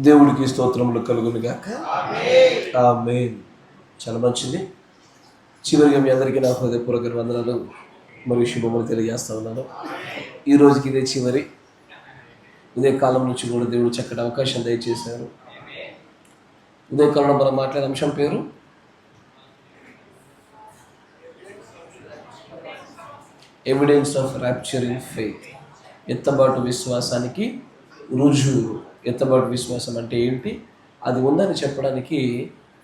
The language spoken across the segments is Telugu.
దేవుడికి స్తోత్రములు కలుగునుగాక. ఆమేన్. చాలా మంచిది. చివరిగా మీ అందరికీ నా హృదయపూర్వక వందనాలు మరియు శుభములు తెలియజేస్తా ఉన్నాను. ఈ రోజుకి ఇదే చివరి. ఉదయకాలం నుంచి కూడా దేవుడు చక్కటి అవకాశం దయచేశారు. ఉదయకాలంలో మనం మాట్లాడే అంశం పేరు evidence of rapture in faith. ఎత్తబాటు విశ్వాసానికి రుజువు. ఎత్తబాటు విశ్వాసం అంటే ఏంటి? అది ఉందని చెప్పడానికి,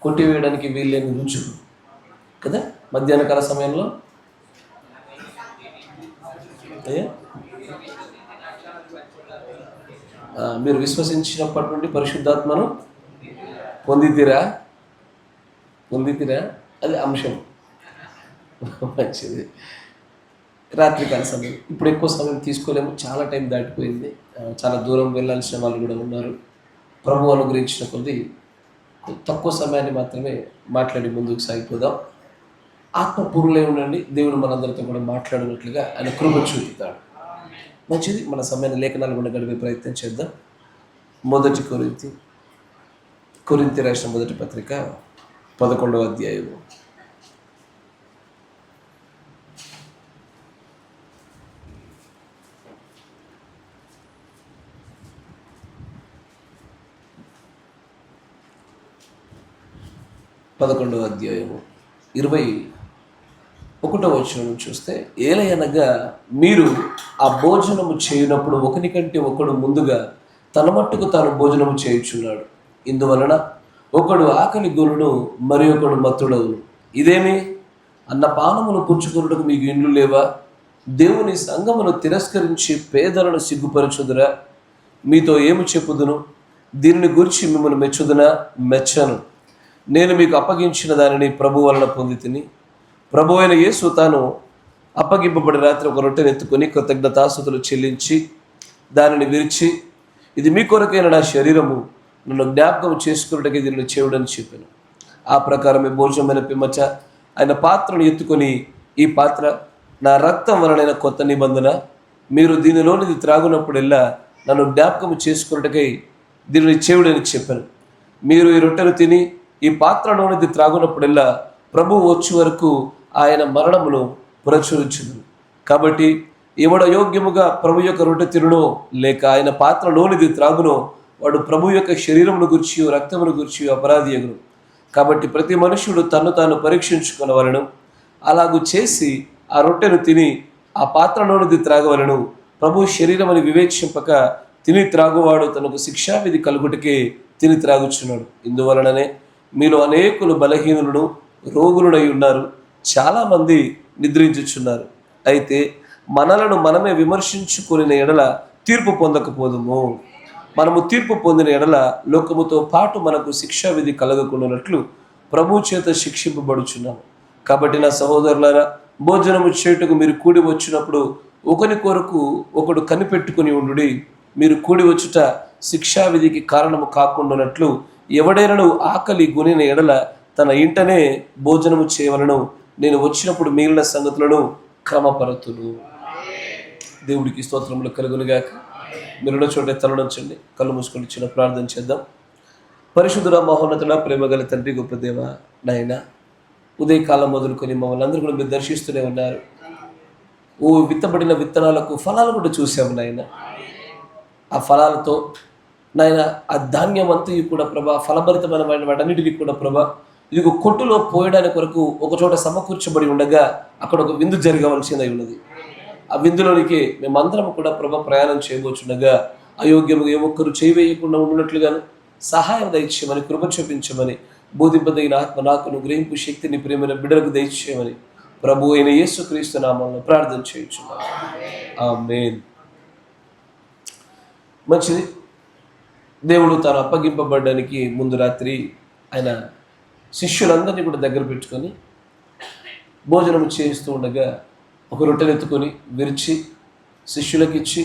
కొట్టివేయడానికి వీల్లేని రుజువు కదా. మధ్యాహ్న కాల సమయంలో మీరు విశ్వసించినప్పటి నుండి పరిశుద్ధాత్మను పొందితీరా. అది అంశం. మంచిది. రాత్రికాల సమయం. ఇప్పుడు ఎక్కువ సమయం తీసుకోలేము, చాలా టైం దాటిపోయింది. చాలా దూరం వెళ్ళాల్సిన వాళ్ళు కూడా ఉన్నారు. ప్రభు అనుగ్రహించిన కొద్ది తక్కువ సమయాన్ని మాత్రమే మాట్లాడి ముందుకు సాగిపోదాం. ఆత్మపూర్ణులై ఉండండి. దేవుడు మనందరితో కూడా మాట్లాడినట్లుగా ఆయన కృప చూపుతాడు. మంచిది. మన సమయాన్ని లేఖనాలు కూడా గడిపే ప్రయత్నం చేద్దాం. మొదటి కొరింథీ రాసిన మొదటి పత్రిక 11వ అధ్యాయము. పదకొండవ అధ్యాయము 21వ వచనం చూస్తే, ఏలయనగా మీరు ఆ భోజనము చేయనప్పుడు ఒకనికంటే ఒకడు ముందుగా తన మట్టుకు తాను భోజనము చేయుచున్నాడు. ఇందువలన ఒకడు ఆకలి గొలును, మరి ఒకడు మత్తుడవును. ఇదేమి? అన్నపానములు పుచ్చుకొనుటకు మీకు ఇండ్లు లేవా? దేవుని సంఘమును తిరస్కరించి పేదలను సిగ్గుపరచుదురా? మీతో ఏమి చెప్పుదును? దీనిని గురించి మిమ్మల్ని మెచ్చుదునా? మెచ్చను. నేను మీకు అప్పగించిన దానిని ప్రభు వలన పొంది తిని, ప్రభు అయిన యేసు తాను అప్పగింపబడి రాత్రి ఒక రొట్టెను ఎత్తుకొని కృతజ్ఞతాస్తుతులు చెల్లించి దానిని విరిచి, ఇది మీ కొరకైన నా శరీరము, నన్ను జ్ఞాపకం చేసుకున్నట్టుగా దీనిని చేయుడని చెప్పాను. ఆ ప్రకారమే భోజనమైన పిమ్మచ ఆయన పాత్రను ఎత్తుకొని, ఈ పాత్ర నా రక్తం వలనైన కొత్త నిబంధన, మీరు దీనిలోనిది త్రాగునప్పుడెల్లా నన్ను జ్ఞాపకం చేసుకున్నట్టుకై దీనిని చేయుడని చెప్పాను. మీరు ఈ రొట్టెను తిని ఈ పాత్రలోనిది త్రాగునప్పుడెల్లా ప్రభువు వచ్చే వరకు ఆయన మరణమును ప్రచురించుదురు. కాబట్టి ఎవడ యోగ్యముగా ప్రభు యొక్క రొట్టె తినునో లేక ఆయన పాత్రలోనిది త్రాగునో వాడు ప్రభు యొక్క శరీరమును గురించి రక్తమును గురించి అపరాధి అగును. కాబట్టి ప్రతి మనుష్యుడు తన్ను తాను పరీక్షించుకొనవలెను. అలాగూ చేసి ఆ రొట్టెను తిని ఆ పాత్రలోనిది త్రాగవలెను. ప్రభు శరీరమని వివేచింపక తిని త్రాగువాడు తనకు శిక్షావిధి కలుగుటకే తిని త్రాగుచున్నాడు. ఇందువలననే మీలో అనేకులు బలహీనులను రోగులునై ఉన్నారు, చాలామంది నిద్రించుచున్నారు. అయితే మనలను మనమే విమర్శించుకుని ఎడల తీర్పు పొందకపోదుము. మనము తీర్పు పొందిన ఎడల లోకముతో పాటు మనకు శిక్షావిధి కలగకుండానట్లు ప్రభు చేత శిక్షింపబడుచున్నాము. కాబట్టి నా సహోదరులారా, భోజనము చేయుటకు మీరు కూడి వచ్చినప్పుడు ఒకని కొరకు ఒకడు కనిపెట్టుకుని ఉండుడి. మీరు కూడి వచ్చుట శిక్షావిధికి కారణము కాకుండానట్లు ఎవడైనను ఆకలి గునిన ఎడల తన ఇంటనే భోజనము చేయవలను. నేను వచ్చినప్పుడు మిగిలిన సంగతులను క్రమపరతును. దేవుడికి స్తోత్రములు కలుగునుగాక. మీరున్న చోట తలనుంచండి, కళ్ళు మూసుకొని చిన్న ప్రార్థన చేద్దాం. పరిశుద్ధుడా, మహోన్నతుడా, ప్రేమగల తండ్రి, గొప్ప దేవ, నాయన ఉదయకాలం మొదలుకొని మమ్మల్ని అందరూ కూడా మీరు దర్శిస్తూనే ఉన్నారు. విత్తబడిన విత్తనాలకు ఫలాలు కూడా చూసాము నాయన. ఆ ఫలాలతో నాయన ఆ ధాన్యం అంతయు కూడా ప్రభా, ఫలభరితమైన వాటన్నిటికీ కూడా ప్రభా, ఇదిగో కొట్టులో పోయడానికి వరకు ఒక చోట సమకూర్చబడి ఉండగా అక్కడ ఒక విందు జరగవలసిందై ఉన్నది. ఆ విందులోనికి మేమందరం కూడా ప్రభా ప్రయాణం చేయబోచుండగా అయోగ్యముగా ఏ ఒక్కరు చేయవేయకుండా ఉన్నట్లుగాను సహాయం దయచేయమని, కృప చూపించమని, బోధింపదగిన ఆత్మ నాకును గ్రహింపు శక్తిని ప్రేమైన బిడ్డలకు దయచేయమని ప్రభు అయిన యేసుక్రీస్తు నామములో ప్రార్థన చేయుచున్నాను. ఆమేన్. మంచిది. దేవుడు తాను అప్పగింపబడడానికి ముందు రాత్రి ఆయన శిష్యులందరినీ కూడా దగ్గర పెట్టుకొని భోజనం చేయిస్తూ ఉండగా ఒక రొట్టెను ఎత్తుకొని విరిచి శిష్యులకు ఇచ్చి,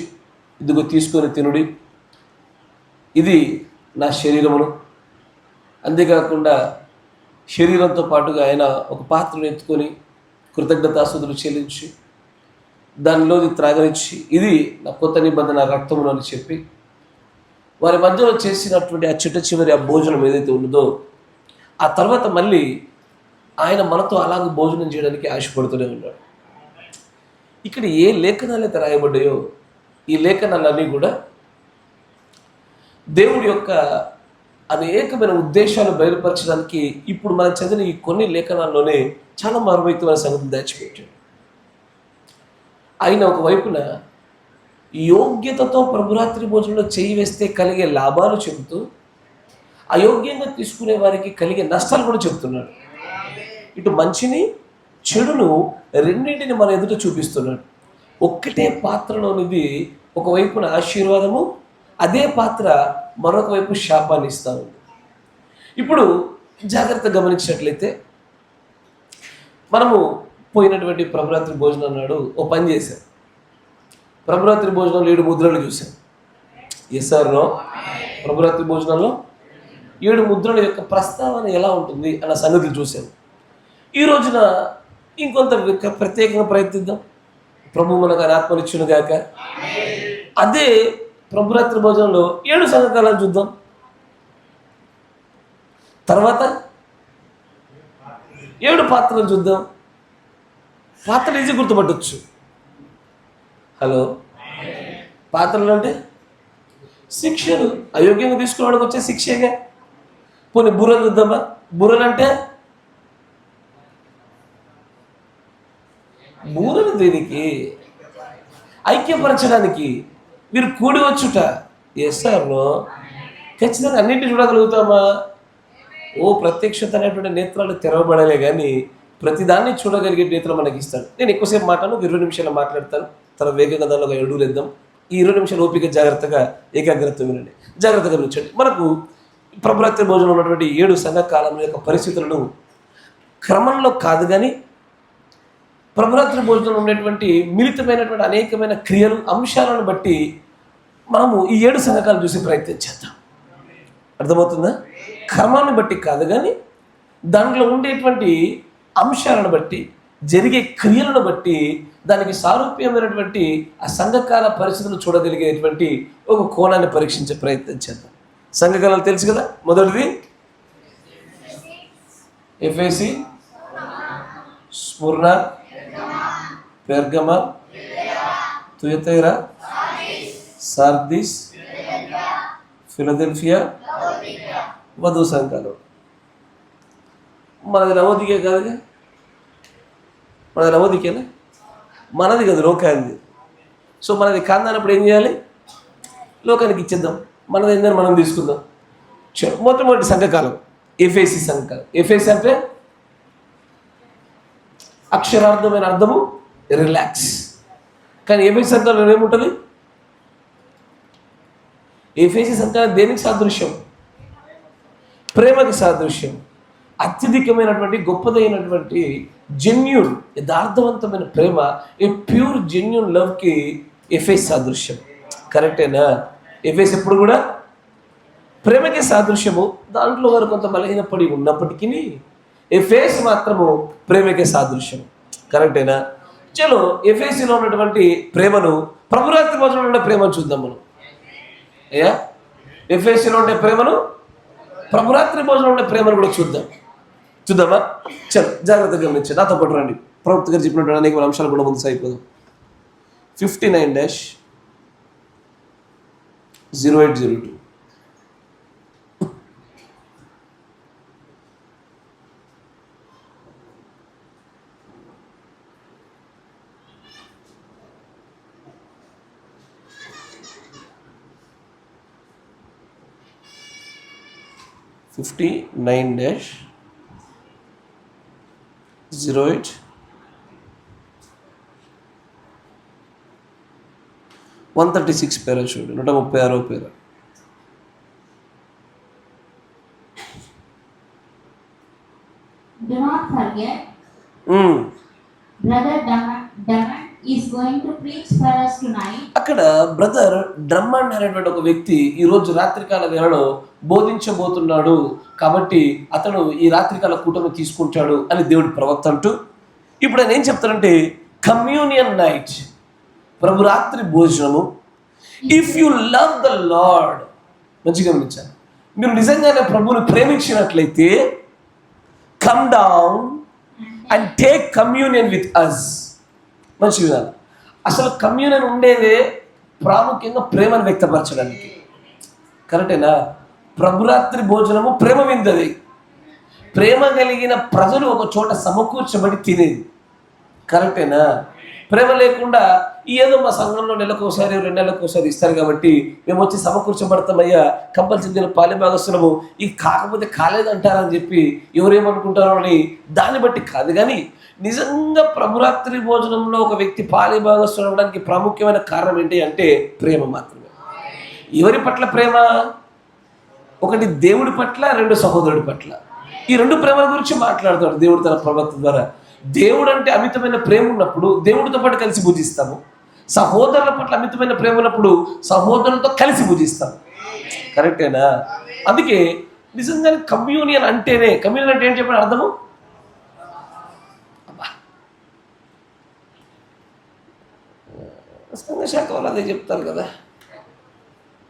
ఇదిగో తీసుకొని తినుడి, ఇది నా శరీరమును. అంతేకాకుండా శరీరంతో పాటుగా ఆయన ఒక పాత్రను ఎత్తుకొని కృతజ్ఞతాస్తుతులు చెల్లించి దానిలోది త్రాగనిచ్చి, ఇది నా కొత్త నిబంధన రక్తమును అని చెప్పి వారి మధ్యలో చేసినటువంటి ఆ చిట్ట చివరి ఆ భోజనం ఏదైతే ఉన్నదో, ఆ తర్వాత మళ్ళీ ఆయన మనతో అలాగే భోజనం చేయడానికి ఆశపడుతూనే ఉన్నాడు. ఇక్కడ ఏ లేఖనాలు అయితే రాయబడ్డాయో ఈ లేఖనాలన్నీ కూడా దేవుడి యొక్క అనేకమైన ఉద్దేశాలు బయలుపరచడానికి ఇప్పుడు మనం చదివిన ఈ కొన్ని లేఖనాల్లోనే చాలా మర్మయుక్తమైన సంగతి దాచిపెట్టాడు. ఆయన ఒకవైపున యోగ్యతతో ప్రభురాత్రి భోజనంలో చేయి వేస్తే కలిగే లాభాలు చెబుతూ, అయోగ్యంగా తీసుకునే వారికి కలిగే నష్టాలు కూడా చెబుతున్నాడు. ఇటు మంచిని చెడును రెండింటిని మన ఎదుట చూపిస్తున్నాడు. ఒక్కటే పాత్రలోనిది ఒకవైపున ఆశీర్వాదము, అదే పాత్ర మరొక వైపు శాపాన్ని ఇస్తా ఉంది. ఇప్పుడు జాగ్రత్త గమనించినట్లయితే మనము పోయినటువంటి ప్రభురాత్రి భోజనం నాడు ఓ పని చేశాం. ప్రభురాత్రి భోజనంలో 7 ముద్రలు చూసాం. Yes or no? ప్రభురాత్రి భోజనంలో 7 ముద్రల యొక్క ప్రస్తావన ఎలా ఉంటుంది అన్న సంగతులు చూసాం. ఈ రోజున ఇంకొంత ప్రత్యేకంగా ప్రయత్నిద్దాం. ప్రభు మనకు ఆత్మనిచ్చును గాక. అదే ప్రభురాత్రి భోజనంలో 7 సంఘకాలను చూద్దాం. తర్వాత 7 పాత్రలు చూద్దాం. పాత్రలు ఈజీ గుర్తుపట్టవచ్చు. హలో, పాత్రలు అంటే శిక్షలు, అయోగ్యంగా తీసుకునేవాడికి వచ్చే శిక్షేగా. పోనీ బుర్రలు చూద్దామా? బుర్రలు అంటే బూరలు దేనికి? ఐక్యపరచడానికి, మీరు కూడి వచ్చుట. ఎస్ఆర్లో ఖచ్చితంగా అన్నింటినీ చూడగలుగుతామా? ఓ ప్రత్యక్షత అనేటువంటి నేత్రాలు తెరవబడలే కానీ ప్రతిదాన్ని చూడగలిగే నేత్రాలు మనకి ఇస్తాడు. నేను ఎక్కువసేపు మాట్లాడను, 20 నిమిషాలు మాట్లాడతాను. తన వేగంగా దానిలో 7 అడుగులు వేద్దాం. ఈ 20 నిమిషాలు ఓపిక జాగ్రత్తగా ఏకాగ్రత వినండి, జాగ్రత్తగా గమనించండి. మనకు ప్రభురాత్రి భోజనం ఉన్నటువంటి 7 సంఘకాలం యొక్క పరిస్థితులను క్రమంలో కాదు కానీ ప్రభురాత్రి భోజనంలో ఉండేటువంటి మిళితమైనటువంటి అనేకమైన క్రియలు, అంశాలను బట్టి మనము ఈ 7 సంఘకాలు చూసి ప్రయత్నం చేద్దాం. అర్థమవుతుందా? క్రమాన్ని బట్టి కాదు కానీ దాంట్లో ఉండేటువంటి అంశాలను బట్టి, జరిగే క్రియలను బట్టి, దానికి సారూప్యమైనటువంటి ఆ సంఘకాల పరిస్థితులు చూడగలిగేటువంటి ఒక కోణాన్ని పరీక్షించే ప్రయత్నం చేద్దాం. సంఘకాలాలు తెలుసు కదా. మొదటిది ఎఫెసీ, స్ముర్ణ, పెర్గమ, తుయతైరా, సార్దిస్, ఫిలదెల్ఫియా, వధు సంఘాలు. మనది నవోదికే కాదుగా. మనది నవోదికేనా? మనది కదా, లోకానిది. సో మనది కాందన్నప్పుడు ఏం చేయాలి? లోకానికి ఇచ్చేద్దాం. మనది ఏందని మనం తీసుకుందాం. మొట్టమొదటి సంఘకాలం ఎఫెసీ సంఘకాలం. ఎఫెసీ అంటే అక్షరార్థమైన అర్థము రిలాక్స్. కానీ ఎఫెసీ సంఘకాలంలో ఏముంటుంది? ఎఫెసీ సంఘకాలం దేనికి సాదృశ్యం? ప్రేమకి సాదృశ్యం. అత్యధికమైనటువంటి గొప్పదైనటువంటి జెన్యూన్, యథార్థవంతమైన ప్రేమ, ఏ ప్యూర్ జెన్యూన్ లవ్కి ఎఫెసీ సాదృశ్యం. కరెక్టేనా? ఎఫెసీ ఎప్పుడు కూడా ప్రేమకి సాదృశ్యము. దాంట్లో వారు కొంత బలహీనపడి ఉన్నప్పటికీ ఎఫెసీ మాత్రము ప్రేమకే సాదృశ్యం. కరెక్టేనా? చలో ఎఫెసీలో ఉన్నటువంటి ప్రేమను ప్రభురాత్రి భోజనంలో ఉండే ప్రేమను చూద్దాం మనం. అయ్యా, ఎఫెసీలో ఉండే ప్రేమను, ప్రభురాత్రి భోజనంలో ఉండే ప్రేమను కూడా చూద్దామా? చలో జాగ్రత్తగా గమనించండి, నాతో పాటు రండి. ప్రవక్త గారు చెప్పినటువంటి అనేక అంశాలు కూడా ముందు సాగిపోదాం. 59-0802. (59-08) 136 పేర చూడండి, 136 పేర. Do not forget, Brother Drummond is going to preach for us tonight. అక్కడ బ్రదర్ డ్రమ్మండ్ అనేటువంటి ఒక వ్యక్తి ఈరోజు రాత్రికాల వేళలో బోధించబోతున్నాడు, కాబట్టి అతను ఈ రాత్రికాల కూటమి తీసుకుంటాడు అని దేవుడి ప్రవక్త అంటూ, ఇప్పుడు ఆయన ఏం చెప్తారంటే కమ్యూనియన్ నైట్, ప్రభు రాత్రి భోజనము. If you love the lord, మంచిగా గమనించాలి. మీరు నిజంగానే ప్రభువుని ప్రేమించినట్లయితే come down and take communion with us. మంచిగా అసలు కమ్యూనియన్ ఉండేదే ప్రాముఖ్యంగా ప్రేమను వ్యక్తపరచడానికి. కరెక్టేనా? ప్రభురాత్రి భోజనము ప్రేమ విందది. ప్రేమ కలిగిన ప్రజలు ఒక చోట సమకూర్చబడి తినేది. కరెక్టేనా? ప్రేమ లేకుండా ఏదో మా సంఘంలో నెలకోసారి 2 నెలలకోసారి ఇస్తారు కాబట్టి మేము వచ్చి సమకూర్చబడతామయ్యా, కంపల్సరీ పాలిభాగస్తులము, ఇది కాకపోతే కాలేదంటారని చెప్పి ఎవరేమనుకుంటారో అని దాన్ని బట్టి కాదు. కానీ నిజంగా ప్రభురాత్రి భోజనంలో ఒక వ్యక్తి పాలిభాగస్తులు అవ్వడానికి ప్రాముఖ్యమైన కారణం ఏంటి అంటే ప్రేమ మాత్రమే. ఎవరి పట్ల ప్రేమ? ఒకటి దేవుడి పట్ల, 2 సహోదరుడి పట్ల. ఈ 2 ప్రేమల గురించి మాట్లాడుతాడు దేవుడు తన ప్రవక్త ద్వారా. దేవుడు అంటే అమితమైన ప్రేమ ఉన్నప్పుడు దేవుడితో పాటు కలిసి పూజిస్తాము. సహోదరుల పట్ల అమితమైన ప్రేమ ఉన్నప్పుడు సహోదరులతో కలిసి పూజిస్తాము. కరెక్టేనా? అందుకే నిజంగానే కమ్యూనియన్ అంటేనే, కమ్యూనియన్ అంటే ఏంటి చెప్పండి అర్థము? సంఘ శాఖ వాళ్ళు అదే చెప్తారు కదా.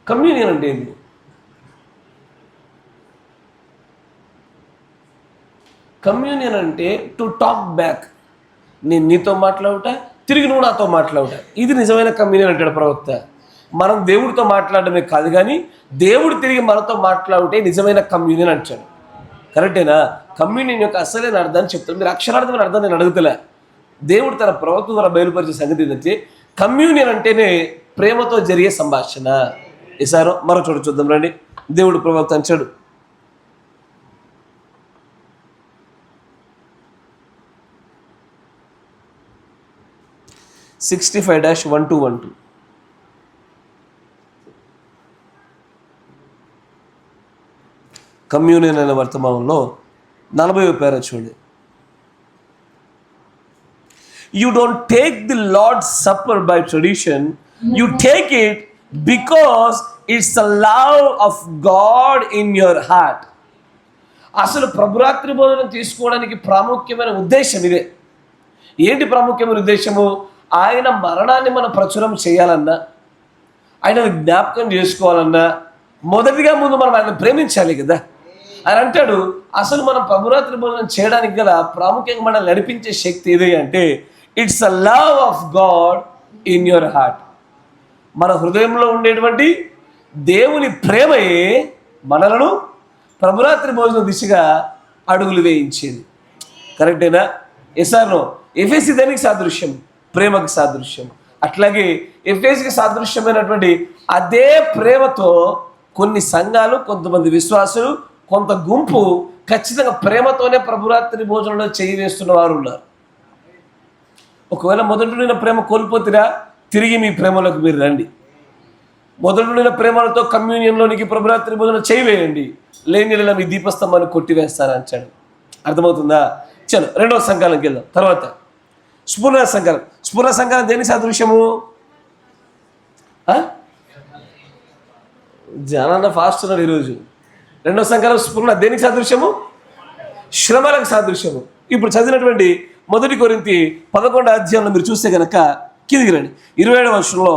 కమ్యూనియన్ అంటే ఏంటి? కమ్యూనియన్ అంటే టు టాక్ బ్యాక్. నేను నీతో మాట్లాడుట, తిరిగి నువ్వు నాతో మాట్లాడుట. ఇది నిజమైన కమ్యూనియన్ అంటాడు ప్రవక్త. మనం దేవుడితో మాట్లాడమే కాదు, కానీ దేవుడు తిరిగి మనతో మాట్లాడుటే నిజమైన కమ్యూనియన్ అంటాడు. కరెక్టేనా? కమ్యూనియన్ యొక్క అసలైన అర్థాన్ని చెప్తాను. మీరు అక్షరార్థమైన అర్థం నేను అడుగుతలే. దేవుడు తన ప్రవక్త ద్వారా బయలుపరిచే సంగతి ఏంటంటే కమ్యూనియన్ అంటేనే ప్రేమతో జరిగే సంభాషణ. ఈసారి మరో చోట చూద్దాం రండి. దేవుడు ప్రవక్త అంటాడు, (65-1212) కమ్యూనియన్ అనే వర్తమానంలో 40వ పేర చూడండి. You don't take the Lord's Supper by tradition, you take it because it's the love of God in your heart. అసలు ప్రభురాత్రి భోజనం తీసుకోవడానికి ప్రాముఖ్యమైన ఉద్దేశం ఇదే. ఏంటి ప్రాముఖ్యమైన ఉద్దేశము? ఆయన మరణాన్ని మనం ప్రచురం చేయాలన్నా, ఆయనను జ్ఞాపకం చేసుకోవాలన్నా మొదటిగా ముందు మనం ఆయన ప్రేమించాలి కదా. ఆయన అంటాడు అసలు మనం ప్రభురాత్రి భోజనం చేయడానికి గల ప్రాముఖ్యంగా మనల్ని నడిపించే శక్తి ఏది అంటే it's a love of God in your heart. మన హృదయంలో ఉండేటువంటి దేవుని ప్రేమయే మనలను ప్రభురాత్రి భోజనం దిశగా అడుగులు వేయించేది. కరెక్టేనా? ఎస్ఆర్నో? ఎఫెసీ దేనికి సాదృశ్యం? ప్రేమకి సాదృశ్యం. అట్లాగే ఎఫెసీకి సాదృశ్యమైనటువంటి అదే ప్రేమతో కొన్ని సంఘాలు, కొంతమంది విశ్వాసులు, కొంత గుంపు ఖచ్చితంగా ప్రేమతోనే ప్రభురాత్రి భోజనంలో చేయి వేస్తున్న వారు ఉన్నారు. ఒకవేళ మొదటి నుండి ప్రేమ కోల్పోతురా, తిరిగి మీ ప్రేమలోకి మీరు రండి. మొదటి నుండి ప్రేమలతో కమ్యూనియన్లోనికి ప్రభురాత్రి భోజనం చేయి వేయండి, లేని మీ దీపస్తంభాన్ని కొట్టివేస్తారని అంటాడు. అర్థమవుతుందా? చలో 2వ సంఘాలకు వెళ్దాం. తర్వాత స్ఫురణ సంఘాలం. స్ఫురణ సంఘాలం దేని సాదృశ్యము? జనాన్న ఫాస్ట్ ఉన్నారు ఈరోజు. 2వ సంఘాలం స్ఫురణ దేనికి సాదృశ్యము? శ్రమలకు సాదృశ్యము. ఇప్పుడు చదివినటువంటి 1 కొరింథీ 11వ అధ్యాయంలో మీరు చూస్తే కనుక కిందికి రండి 27వ వచనంలో,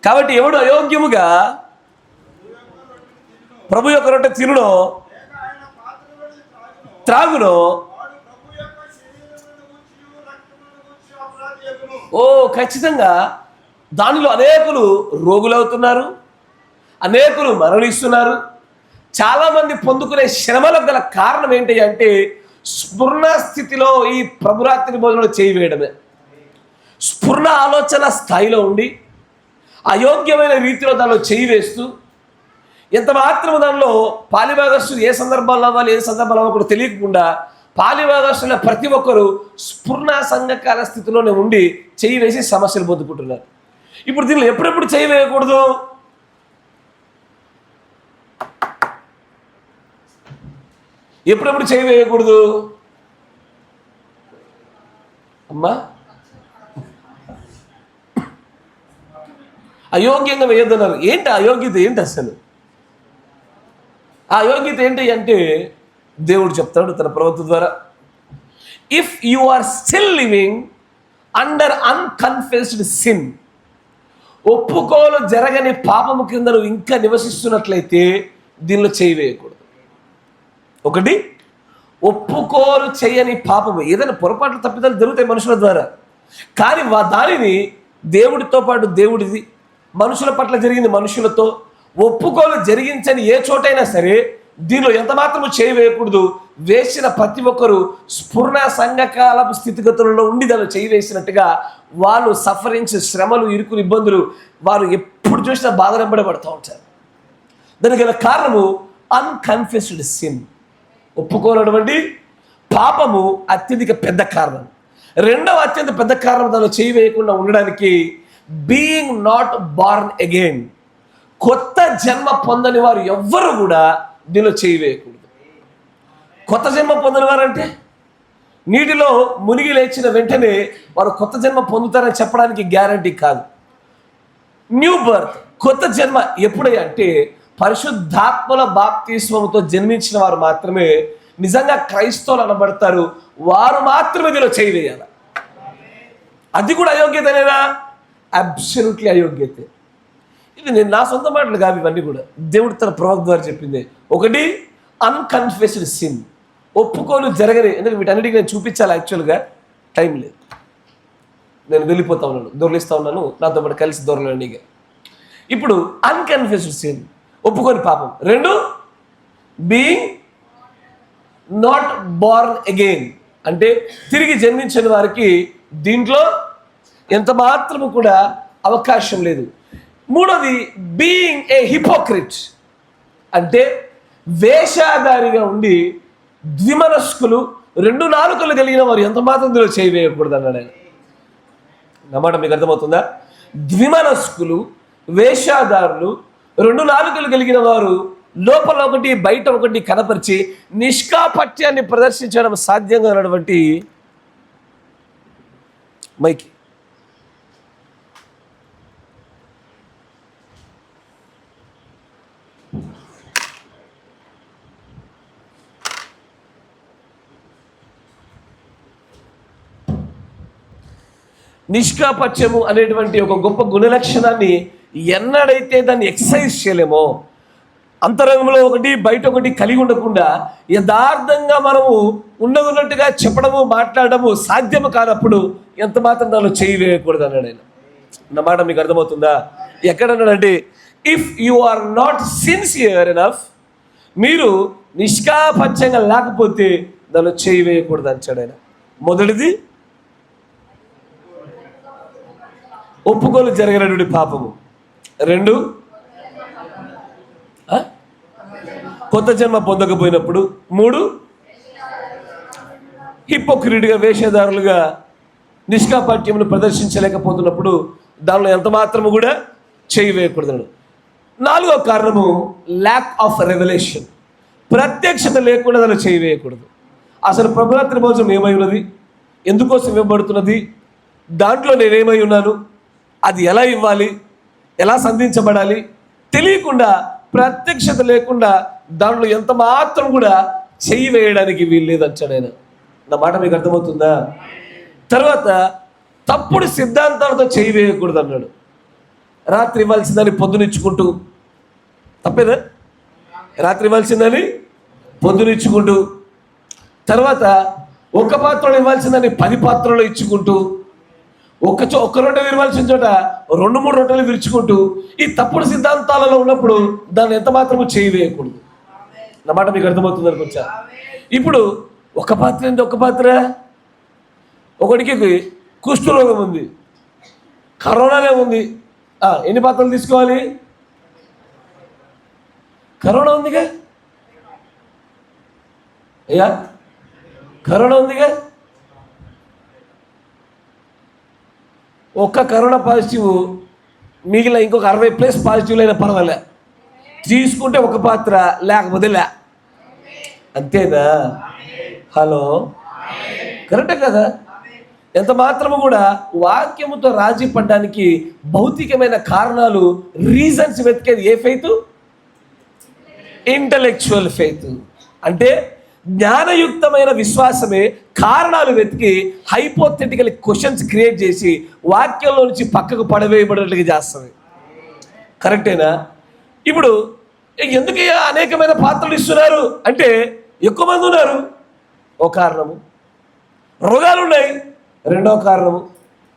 కాబట్టి ఎవడు అయోగ్యముగా ప్రభు యొక్క రొట్టె తినునో త్రాగునో ఖచ్చితంగా దానిలో అనేకులు రోగులవుతున్నారు, అనేకులు మరణిస్తున్నారు. చాలామంది పొందుకునే శ్రమలకు గల కారణం ఏంటి అంటే స్ఫురణ స్థితిలో ఈ ప్రభురాత్రి భోజనంలో చేయి వేయడమే. స్ఫురణ ఆలోచన స్థాయిలో ఉండి అయోగ్యమైన రీతిలో దానిలో చేయి వేస్తూ ఎంత మాత్రము దానిలో పాలిభాగస్తులు ఏ సందర్భాల్లో అవ్వాలి, ఏ సందర్భాల్లో అవ్వకూడదు తెలియకుండా పాలిభాగస్తుల ప్రతి ఒక్కరూ స్ఫురణ సంఘకాల స్థితిలోనే ఉండి చేయి వేసి సమస్యలు పొందుకుంటున్నారు. ఇప్పుడు దీనిలో ఎప్పుడెప్పుడు చేయి వేయకూడదు? ఎప్పుడెప్పుడు చేయి వేయకూడదు? అమ్మా, అయోగ్యంగా వేయొద్దన్నారు. ఏంటి అయోగ్యత? ఏంటి అసలు ఆ అయోగ్యత ఏంటి అంటే దేవుడు చెప్తాడు తన ప్రవక్త ద్వారా, if you are still living under unconfessed sin, ఒప్పుకోలు జరగని పాపము కింద నువ్వు ఇంకా నివసిస్తున్నట్లయితే దీనిలో చేయి వేయకూడదు. ఒకటి, ఒప్పుకోలు చేయని పాపము. ఏదైనా పొరపాట్లు తప్పిదాలు జరుగుతాయి మనుషుల ద్వారా, కానీ దానిని దేవుడితో పాటు దేవుడిది, మనుషుల పట్ల జరిగింది మనుషులతో, ఒప్పుకోలు జరిగించని ఏ చోటైనా సరే దీనిలో ఎంత మాత్రము చేయి వేయకూడదు. వేసిన ప్రతి ఒక్కరూ స్ఫురణ సంఘకాలపు స్థితిగతులలో ఉండి దానిలో చేయి వేసినట్టుగా వాళ్ళు సఫరింగ్స్, శ్రమలు, ఇరుకులు, ఇబ్బందులు వారు ఎప్పుడు చూసినా బాధనెంబడే పడుతూ ఉంటారు. దానికి గల కారణము అన్కన్ఫెస్డ్ సిన్, ఒప్పుకోనటువంటి పాపము అత్యధిక పెద్ద కారణం. రెండవ అత్యంత పెద్ద కారణం దానిలో చేయి వేయకుండా ఉండడానికి బీయింగ్ నాట్ బార్న్ అగైన్. కొత్త జన్మ పొందని వారు ఎవ్వరు కూడా దీనిలో చేయి వేయకూడదు. కొత్త జన్మ పొందని వారంటే నీటిలో మునిగి లేచిన వెంటనే వారు కొత్త జన్మ పొందుతారని చెప్పడానికి గ్యారంటీ కాదు. న్యూ బర్త్, కొత్త జన్మ ఎప్పుడై అంటే పరిశుద్ధాత్మల బాప్తిస్మముతో జన్మించిన వారు మాత్రమే నిజంగా క్రైస్తవులు అనబడతారు. వారు మాత్రమే దీనిలో చేయి వేయాలి. అది కూడా అయోగ్యతనేనా? అబ్సల్యూట్లీ అయోగ్యతే. ఇది నేను నా సొంత మాటలు కాదు, ఇవన్నీ కూడా దేవుడు తన ప్రవక్త ద్వారా చెప్పింది. ఒకటి, అన్కన్ఫెస్డ్ సిన్, ఒప్పుకోలు జరగని. ఎందుకంటే వీటన్నిటికీ నేను చూపించాలి, యాక్చువల్గా టైం లేదు, నేను వెళ్ళిపోతా ఉన్నాను, దొరలిస్తూ ఉన్నాను, నాతో పాటు కలిసి దొరలండి. ఇప్పుడు అన్కన్ఫెస్డ్ సిన్, ఒప్పుకొని పాపం. రెండు, బీయింగ్ నాట్ బార్న్ అగైన్, అంటే తిరిగి జన్మించిన వారికి దీంట్లో ఎంత మాత్రము కూడా అవకాశం లేదు. మూడోది, బీయింగ్ ఏ హిపోక్రిట్, అంటే వేషధారిగా ఉండి ద్విమనస్కులు, రెండు నాలుకలు కలిగిన వారు ఎంత మాత్రం దీనిలో చేయి వేయకూడదు అన్నాడు ఆయన. అన్నమాట మీకు అర్థమవుతుందా? ద్విమనస్కులు, వేషధారులు, రెండు నాలుకలు కలిగిన వారు లోపల ఒకటి బయట ఒకటి కనపరిచి నిష్కాపట్యాన్ని ప్రదర్శించడం సాధ్యంగా ఉన్నటువంటి మైకి నిష్కాపట్యము అనేటువంటి ఒక గొప్ప గుణలక్షణాన్ని ఎన్నడైతే దాన్ని ఎక్సర్సైజ్ చేయలేమో, అంతరంగంలో ఒకటి బయట ఒకటి కలిగి ఉండకుండా యథార్థంగా మనము ఉన్నట్టుగా చెప్పడము, మాట్లాడము సాధ్యము కానప్పుడు ఎంత మాత్రం దానిలో చేయి వేయకూడదు అన్నాడు ఆయన. అన్నమాట మీకు అర్థమవుతుందా? ఎక్కడన్నాడంటే, if you are not sincere enough, మీరు నిష్కాపట్యంగా లేకపోతే దానిలో చేయి వేయకూడదు అంటాడు ఆయన. మొదటిది, ఒప్పుకోలు జరగనటువంటి పాపము. రెండు, కొత్త జన్మ పొందకపోయినప్పుడు. మూడు, హిపోక్రిట్గా, వేషధారులుగా నిష్కాపట్యమును ప్రదర్శించలేకపోతున్నప్పుడు దానిలో ఎంత మాత్రము కూడా చేయి వేయకూడదు. నాలుగో కారణము, ల్యాక్ ఆఫ్ రెవల్యూషన్, ప్రత్యక్షత లేకుండా దానిలో చేయి వేయకూడదు. అసలు ప్రభురాత్రి భోజనం ఏమై ఉన్నది, ఎందుకోసం ఇవ్వబడుతున్నది, దాంట్లో నేనేమై ఉన్నాను, అది ఎలా ఇవ్వాలి, ఎలా సంధించబడాలి తెలియకుండా, ప్రత్యక్షత లేకుండా దాంట్లో ఎంత మాత్రం కూడా చెయ్యి వేయడానికి వీలు లేదంటాడు ఆయన. నా మాట మీకు అర్థమవుతుందా? తర్వాత, తప్పుడు సిద్ధాంతాలతో చెయ్యి వేయకూడదు అన్నాడు. రాత్రి ఇవ్వాల్సిందని పొద్దునిచ్చుకుంటూ, తప్పేదా? రాత్రి ఇవ్వాల్సిందని పొద్దునిచ్చుకుంటూ, తర్వాత ఒక్క పాత్రలో ఇవ్వాల్సిందని 10 పాత్రలు ఇచ్చుకుంటూ, ఒక్క రొట్టె విరవాల్సిన చోట 2-3 రొట్టెలు విరుచుకుంటూ, ఈ తప్పుడు సిద్ధాంతాలలో ఉన్నప్పుడు దాన్ని ఎంత మాత్రము చేయి వేయకూడదు. నా మాట మీకు అర్థమవుతుంది అనుకోవచ్చా? ఇప్పుడు ఒక పాత్ర ఏంటి? ఒక పాత్ర, ఒకడికి కుష్ఠరోగం ఉంది, కరోనానే ఉంది, ఎన్ని పాత్రలు తీసుకోవాలి? కరోనా ఉందిగా అయ్యా, కరోనా ఉందిగా. ఒక్క కరోనా పాజిటివ్, మిగిలిన ఇంకొక 60+ పాజిటివ్లు అయినా పర్వాలే, తీసుకుంటే ఒక పాత్ర, లేకపోతే లే. అంతేనా? హలో, కరెక్టే కదా? ఎంత మాత్రము కూడా వాక్యముతో రాజీ పడడానికి భౌతికమైన కారణాలు, రీజన్స్ వెతికేది ఏ ఫెయిత్? Intellectual faith. అంటే జ్ఞానయుక్తమైన విశ్వాసమే కారణాలు వెతికి హైపోథెటికల్ క్వశ్చన్స్ క్రియేట్ చేసి వాక్యంలో నుంచి పక్కకు పడవేయబడేట్టుగా చేస్తుంది. కరెక్టేనా? ఇప్పుడు ఎందుకయ్యా అనేకమైన పాత్రలు ఇస్తున్నారు అంటే ఎక్కువ మంది ఉన్నారు ఒక కారణము, రోగాలు ఉన్నాయి రెండో కారణము.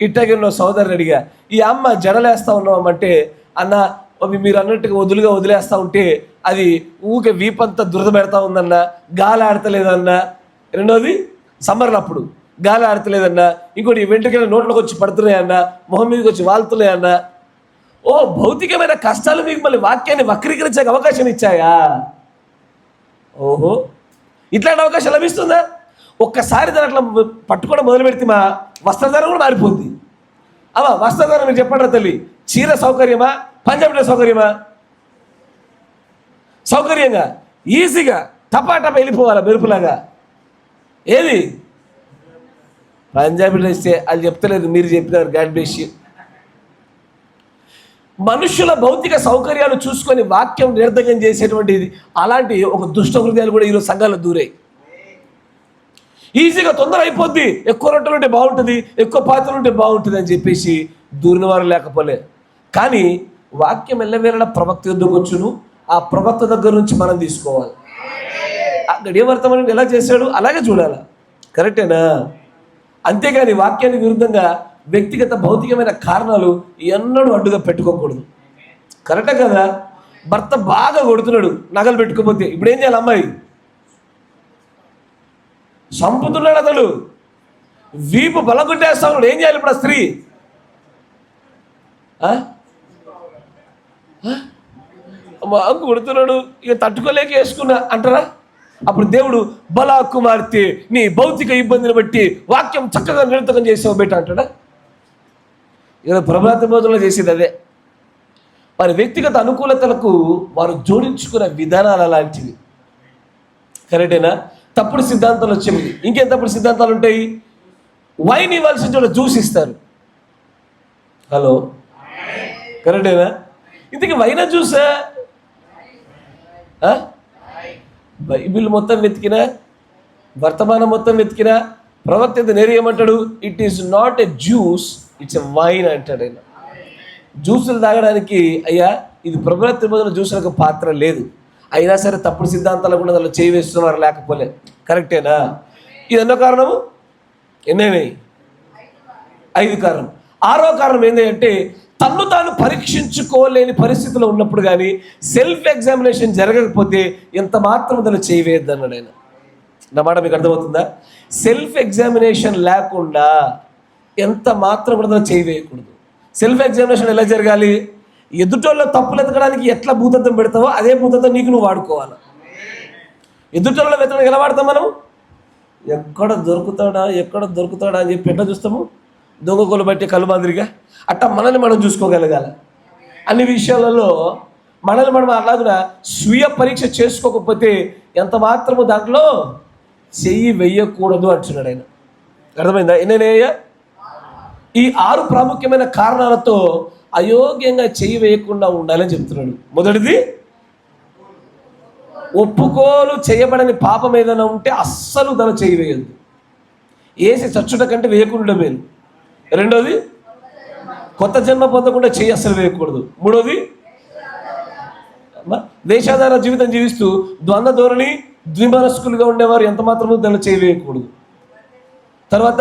ఇట్టగే ఉన్న సోదరుని అడిగా, ఈ అమ్మ జడలేస్తా ఉన్నామంటే అన్న అవి మీరు అన్నట్టుగా వదిలేస్తా ఉంటే అది ఊకే వీపంతా దురద పెడతా ఉందన్న, గాలి ఆడతలేదన్నా. రెండోది సమ్మర్లు అప్పుడు గాలి ఆడతలేదన్నా. ఇంకోటి వెంట్రుకలు నోట్లోకి వచ్చి పడుతున్నాయన్నా, మొహం మీదకి వచ్చి వాళ్తున్నాయన్నా. ఓ భౌతికమైన కష్టాలు మీకు మళ్ళీ వాక్యాన్ని వక్రీకరించే అవకాశం ఇచ్చాయా? ఓహో, ఇట్లాంటి అవకాశం లభిస్తుందా? ఒక్కసారి దాని అట్లా పట్టుకోవడం మొదలు పెడితే మా వస్త్రధారం కూడా మారిపోద్ది. అమ్మా వస్త్రధారం మీరు చెప్పండి తల్లి, చీర సౌకర్యమా పంజాబీ సౌకర్యమా? సౌకర్యంగా ఈజీగా టపాటపా వెళ్ళిపోవాలా మెరుపులాగా. ఏది పంజాబీ డ్రెస్ అది చెప్తలేదు, మీరు చెప్పినారు. God bless you. మనుషుల భౌతిక సౌకర్యాలు చూసుకొని వాక్యం నిర్ధకం చేసేటువంటిది అలాంటి ఒక దుష్ట హృదయాలు కూడా ఈరోజు సంఘాల్లో దూరాయి. ఈజీగా తొందర అయిపోద్ది, ఎక్కువ రొట్టెలు ఉంటే బాగుంటుంది, ఎక్కువ పాత్రలు ఉంటే బాగుంటుంది అని చెప్పేసి దూరిన వారు లేకపోలే. కానీ వాక్యం ఎల్లవేళ ప్రవక్త యుద్ధకు వచ్చును, ఆ ప్రవక్త దగ్గర నుంచి మనం తీసుకోవాలి. ఆ గడియ వర్తమానం ఎలా చేశాడు అలాగే చూడాలి. కరెక్టేనా? అంతేగాని వాక్యానికి విరుద్ధంగా వ్యక్తిగత భౌతికమైన కారణాలు ఎన్నడూ అడ్డుగా పెట్టుకోకూడదు. కరెక్టే కదా? భర్త బాగా కొడుతున్నాడు నగలు పెట్టుకోకపోతే ఇప్పుడు ఏం చేయాలి? అమ్మాయి చంపుతున్నాడు, అతడు వీపు బలగొట్టేస్తా ఉన్నాడు, ఏం చేయాలి ఇప్పుడు ఆ స్త్రీ? కొడుతున్నాడు ఇక తట్టుకోలేక వేసుకున్నా అంటారా? అప్పుడు దేవుడు బలా కుమార్తె నీ భౌతిక ఇబ్బందిని బట్టి వాక్యం చక్కగా నిరర్థకం చేసావు బెట్ట అంటాడా? ఇక ప్రభాత భోజనంలో చేసేది అదే. వారి వ్యక్తిగత అనుకూలతలకు వారు జోడించుకునే విధానాలు అలాంటివి. కరెక్టేనా? తప్పుడు సిద్ధాంతాలు వచ్చేవి. ఇంకేం తప్పుడు సిద్ధాంతాలు ఉంటాయి? వైన్ ఇవ్వాల్సిన చోట జ్యూస్ ఇస్తారు. హలో, కరెక్టేనా? ఇంతకీ వైనా జ్యూసా? బైబిల్ మొత్తం వెతికినా, వర్తమానం మొత్తం వెతికినా ప్రవక్త నేరేయమంటాడు, it is not a juice, it's a wine అంటాడు ఆయన. జ్యూసులు తాగడానికి అయ్యా ఇది ప్రభుత్వ తిరుమల జ్యూసులకు పాత్ర లేదు. అయినా సరే తప్పుడు సిద్ధాంతాలు కూడా దానిలో చేయి వేస్తున్నారు లేకపోలే. కరెక్టేనా? ఇది ఎన్నో కారణము? ఎన్నైనాయి? 5 కారణం. 6వ కారణం ఏంటి అంటే తన్ను తాను పరీక్షించుకోలేని పరిస్థితిలో ఉన్నప్పుడు కానీ సెల్ఫ్ ఎగ్జామినేషన్ జరగకపోతే ఎంత మాత్రం దాన్ని చేయవేయద్దు అన్నాడు ఆయన. నా మాట మీకు అర్థమవుతుందా? సెల్ఫ్ ఎగ్జామినేషన్ లేకుండా ఎంత మాత్రం కూడా దాన్ని చేయవేయకూడదు. సెల్ఫ్ ఎగ్జామినేషన్ ఎలా జరగాలి? ఎదుటోళ్ళ తప్పులు ఎతకడానికి ఎట్లా భూతత్వం పెడతావో అదే భూతత్వం నీకు నువ్వు వాడుకోవాలి. ఎదుటోళ్ళ వెతకడానికి ఎలా వాడతాం మనం? ఎక్కడ దొరుకుతాడా అని చెప్పి ఎట్లా చూస్తాము? దొంగకోలు బట్టి కళ్ళు మాదిరిగా అట్టా మనల్ని మనం చూసుకోగలగాలి. అన్ని విషయాలలో మనల్ని మనం అలాగున స్వీయ పరీక్ష చేసుకోకపోతే ఎంత మాత్రము దాంట్లో చెయ్యి వెయ్యకూడదు అంటున్నాడు ఆయన. అర్థమైందా? ఎన్నయ్యా? ఈ 6 ప్రాముఖ్యమైన కారణాలతో అయోగ్యంగా చెయ్యి వేయకుండా ఉండాలని చెప్తున్నాడు. మొదటిది, ఒప్పుకోలు చేయబడని పాపం ఏదైనా ఉంటే అస్సలు దాన్ని చెయ్యి వేయద్దు. ఏసి చచ్చుట కంటే వేయకుండా మేలు. రెండోది, కొత్త జన్మ పొందకుండా చెయ్యి అస్సలు వేయకూడదు. మూడోది, దేశాధార జీవితం జీవిస్తూ ద్వంద్వ ధోరణి ద్విమనస్కులుగా ఉండేవారు ఎంత మాత్రమూ దాన్ని చెయ్యి వేయకూడదు. తర్వాత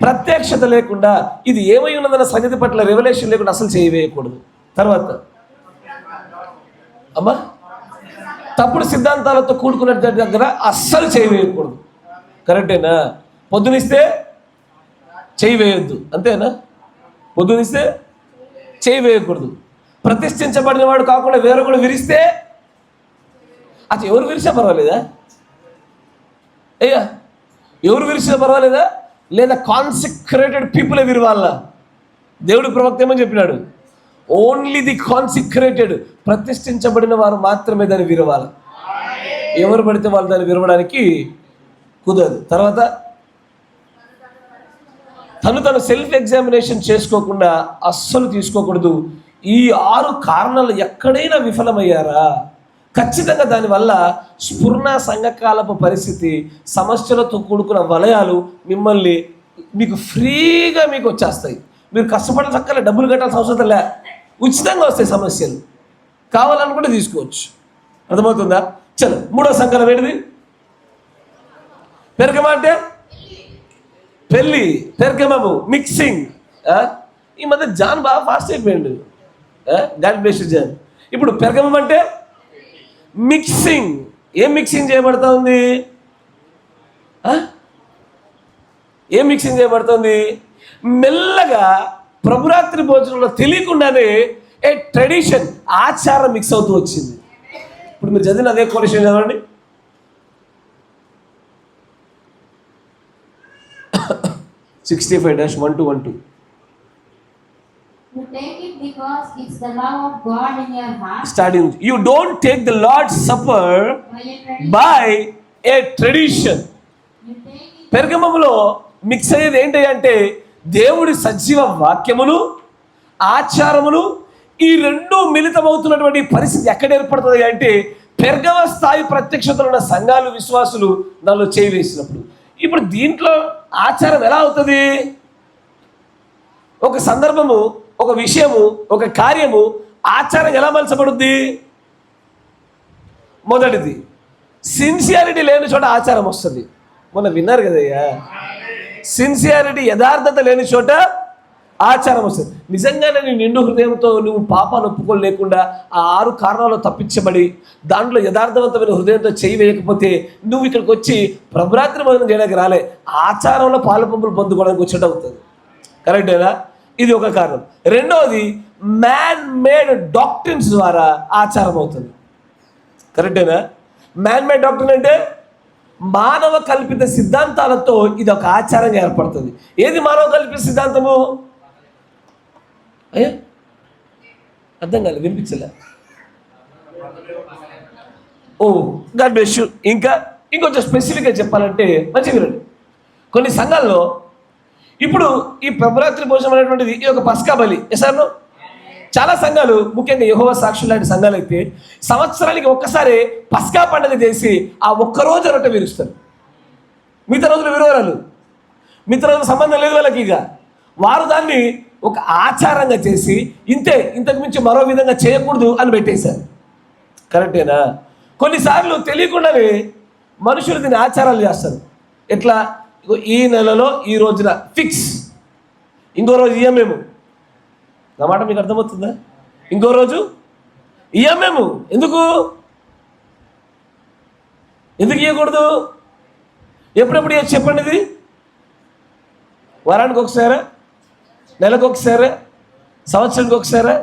ప్రత్యక్షత లేకుండా ఇది ఏమై ఉన్నదన్న సంగతి పట్ల రెవల్యూషన్ లేకుండా అసలు చేయవేయకూడదు. తర్వాత తప్పుడు సిద్ధాంతాలతో కూడుకున్న దగ్గర అస్సలు చేయవేయకూడదు. కరెక్టేనా? పొద్దునిస్తే చేయి వేయొద్దు, అంతేనా? పొద్దునిస్తే చేయి వేయకూడదు. ప్రతిష్ఠించబడిన వాడు కాకుండా వేరే కూడా విరిస్తే అది ఎవరు విరిచినా పర్వాలేదా? అయ్యా ఎవరు విరిచినా పర్వాలేదా? లేదా కాన్సిక్రేటెడ్ పీపులే విరవాళ్ళ? దేవుడు ప్రవక్త ఏమని చెప్పినాడు? ఓన్లీ ది కాన్సిక్రేటెడ్, ప్రతిష్ఠించబడిన వారు మాత్రమే దాన్ని విరవాలి. ఎవరు పడితే వాళ్ళు దాన్ని విరవడానికి కుదరదు. తర్వాత తను సెల్ఫ్ ఎగ్జామినేషన్ చేసుకోకుండా అస్సలు తీసుకోకూడదు. ఈ 6 కారణాలు ఎక్కడైనా విఫలమయ్యారా ఖచ్చితంగా దానివల్ల స్ఫురణ సంఘకాలపు పరిస్థితి, సమస్యలతో కూడుకున్న వలయాలు మీకు ఫ్రీగా మీకు వచ్చేస్తాయి. మీరు కష్టపడే చక్కగా డబ్బులు కట్టాల్సిన అవసరం లే, ఉచితంగా వస్తాయి సమస్యలు. కావాలనుకుంటే తీసుకోవచ్చు. అర్థమవుతుందా? చలో, మూడో సంకల్పం ఏంటిది? పెరగమ అంటే పెళ్ళి, పెరగమము, మిక్సింగ్. ఈ మధ్య జాన్ బాగా ఫాస్ట్ అయిపోయాడు. God bless you John. ఇప్పుడు పెరగమం అంటే మిక్సింగ్. ఏం మిక్సింగ్ చేయబడతా ఉంది? ఏం మిక్సింగ్ చేయబడుతుంది? మెల్లగా ప్రభురాత్రి భోజనంలో తెలియకుండానే ఏ ట్రెడిషన్, ఆచారం మిక్స్ అవుతూ వచ్చింది. ఇప్పుడు మీరు చదివిన అదే కొలెక్షన్ చదవండి. 65-1212. You take it because it's the love of God in your heart. Starting, you don't take the Lord's Supper by a tradition. You take it. పెరగమములో మిక్స్ అయ్యేది ఏంటి అంటే దేవుడి సజీవ వాక్యములు, ఆచారములు, ఈ రెండు మిళితమవుతున్నటువంటి పరిస్థితి ఎక్కడ ఏర్పడుతుంది అంటే పెరగమ స్థాయి ప్రత్యక్షతలు ఉన్న సంఘాలు, విశ్వాసులు దానిలో చేయి వేసినప్పుడు. ఇప్పుడు దీంట్లో ఆచారం ఎలా అవుతుంది? ఒక సందర్భము, ఒక విషయము, ఒక కార్యము ఆచారం ఎలా మలచబడుద్ది? మొదటిది, సిన్సియారిటీ లేని చోట ఆచారం వస్తుంది. మొన్న విన్నారు కదయ్యా, సిన్సియారిటీ, యథార్థత లేని చోట ఆచారం వస్తుంది. నిజంగానే నీ నిండు హృదయంతో నువ్వు పాపాన్ని ఒప్పుకోలేకుండా ఆ 6 కారణాలు తప్పించబడి దాంట్లో యథార్థవంతమైన హృదయంతో చేయి వేయకపోతే నువ్వు ఇక్కడికి వచ్చి ప్రభురాత్రి భోజనం చేయడానికి రాలే, ఆచారంలో పాలు పంపులు పొందుకోవడానికి వచ్చేట అవుతుంది. కరెక్టేనా? ఇది ఒక కారణం. రెండవది, మ్యాన్ మేడ్ డాక్ట్రిన్స్ ద్వారా ఆచారం అవుతుంది. కరెక్టేనా? మ్యాన్ మేడ్ డాక్ట్రిన్ అంటే మానవ కల్పిత సిద్ధాంతాలతో ఇది ఒక ఆచారంగా ఏర్పడుతుంది. ఏది మానవ కల్పిత సిద్ధాంతము? అయ్యా అర్థం కాలేదు, వినిపించలే. ఓ గాడ్ బ్లెస్ యు. ఇంకొంచెం స్పెసిఫిక్గా చెప్పాలంటే మంచిగా వినండి. కొన్ని సంఘాల్లో ఇప్పుడు ఈ ప్రభురాత్రి భోజనం అనేటువంటిది ఈ యొక్క పస్కా బలి ఎసార్ను చాలా సంఘాలు, ముఖ్యంగా యెహోవా సాక్షులు లాంటి సంఘాలు అయితే సంవత్సరానికి ఒక్కసారి పస్కా పండుగ చేసి ఆ ఒక్కరోజు రొట్టె విరుస్తారు. మిగతా రోజులు విరోరాలు, మిగతా రోజులు సంబంధం లేదు వాళ్ళకి. ఇక వారు దాన్ని ఒక ఆచారంగా చేసి ఇంతకు మించి మరో విధంగా చేయకూడదు అని పెట్టేశారు. కరెక్టేనా? కొన్నిసార్లు తెలియకుండానే మనుషులు దీన్ని ఆచారాలు చేస్తారు. ఎట్లా? ఈ నెలలో ఈ రోజున ఫిక్స్, ఇంకో రోజు ఇయ్యమేము. నా మాట మీకు అర్థమవుతుందా? ఇంకో రోజు ఇయ్యమేము. ఎందుకు ఇవ్వకూడదు? ఎప్పుడెప్పుడు ఇవ్వచ్చు చెప్పండి. ఇది వారానికి ఒకసారా, నెలకు ఒకసారా, సంవత్సరానికి ఒకసారా?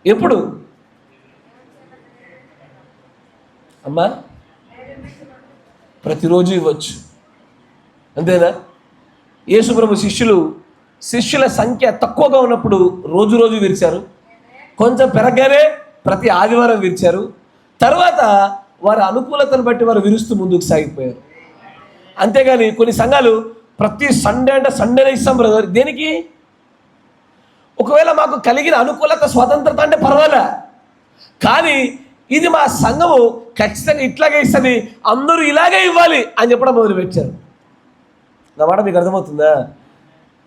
ఎప్పుడు అమ్మా? ప్రతిరోజు ఇవ్వచ్చు. అంతేనా? యేసుప్రభు శిష్యుల సంఖ్య తక్కువగా ఉన్నప్పుడు రోజు విరిచారు. కొంచెం పెరగగానే ప్రతి ఆదివారం విరిచారు. తర్వాత వారి అనుకూలతను బట్టి వారు విరుస్తూ ముందుకు సాగిపోయారు. అంతేగాని కొన్ని సంఘాలు ప్రతి సండే అంటే సండేనే ఇస్తాం బ్రదర్. దేనికి? ఒకవేళ మాకు కలిగిన అనుకూలత, స్వతంత్రత అంటే పర్వాలే, కానీ ఇది మా సంఘము ఖచ్చితంగా ఇట్లాగే ఇస్తుంది, అందరూ ఇలాగే ఇవ్వాలి అని చెప్పడం మొదలుపెట్టారు. నా మాట మీకు అర్థమవుతుందా?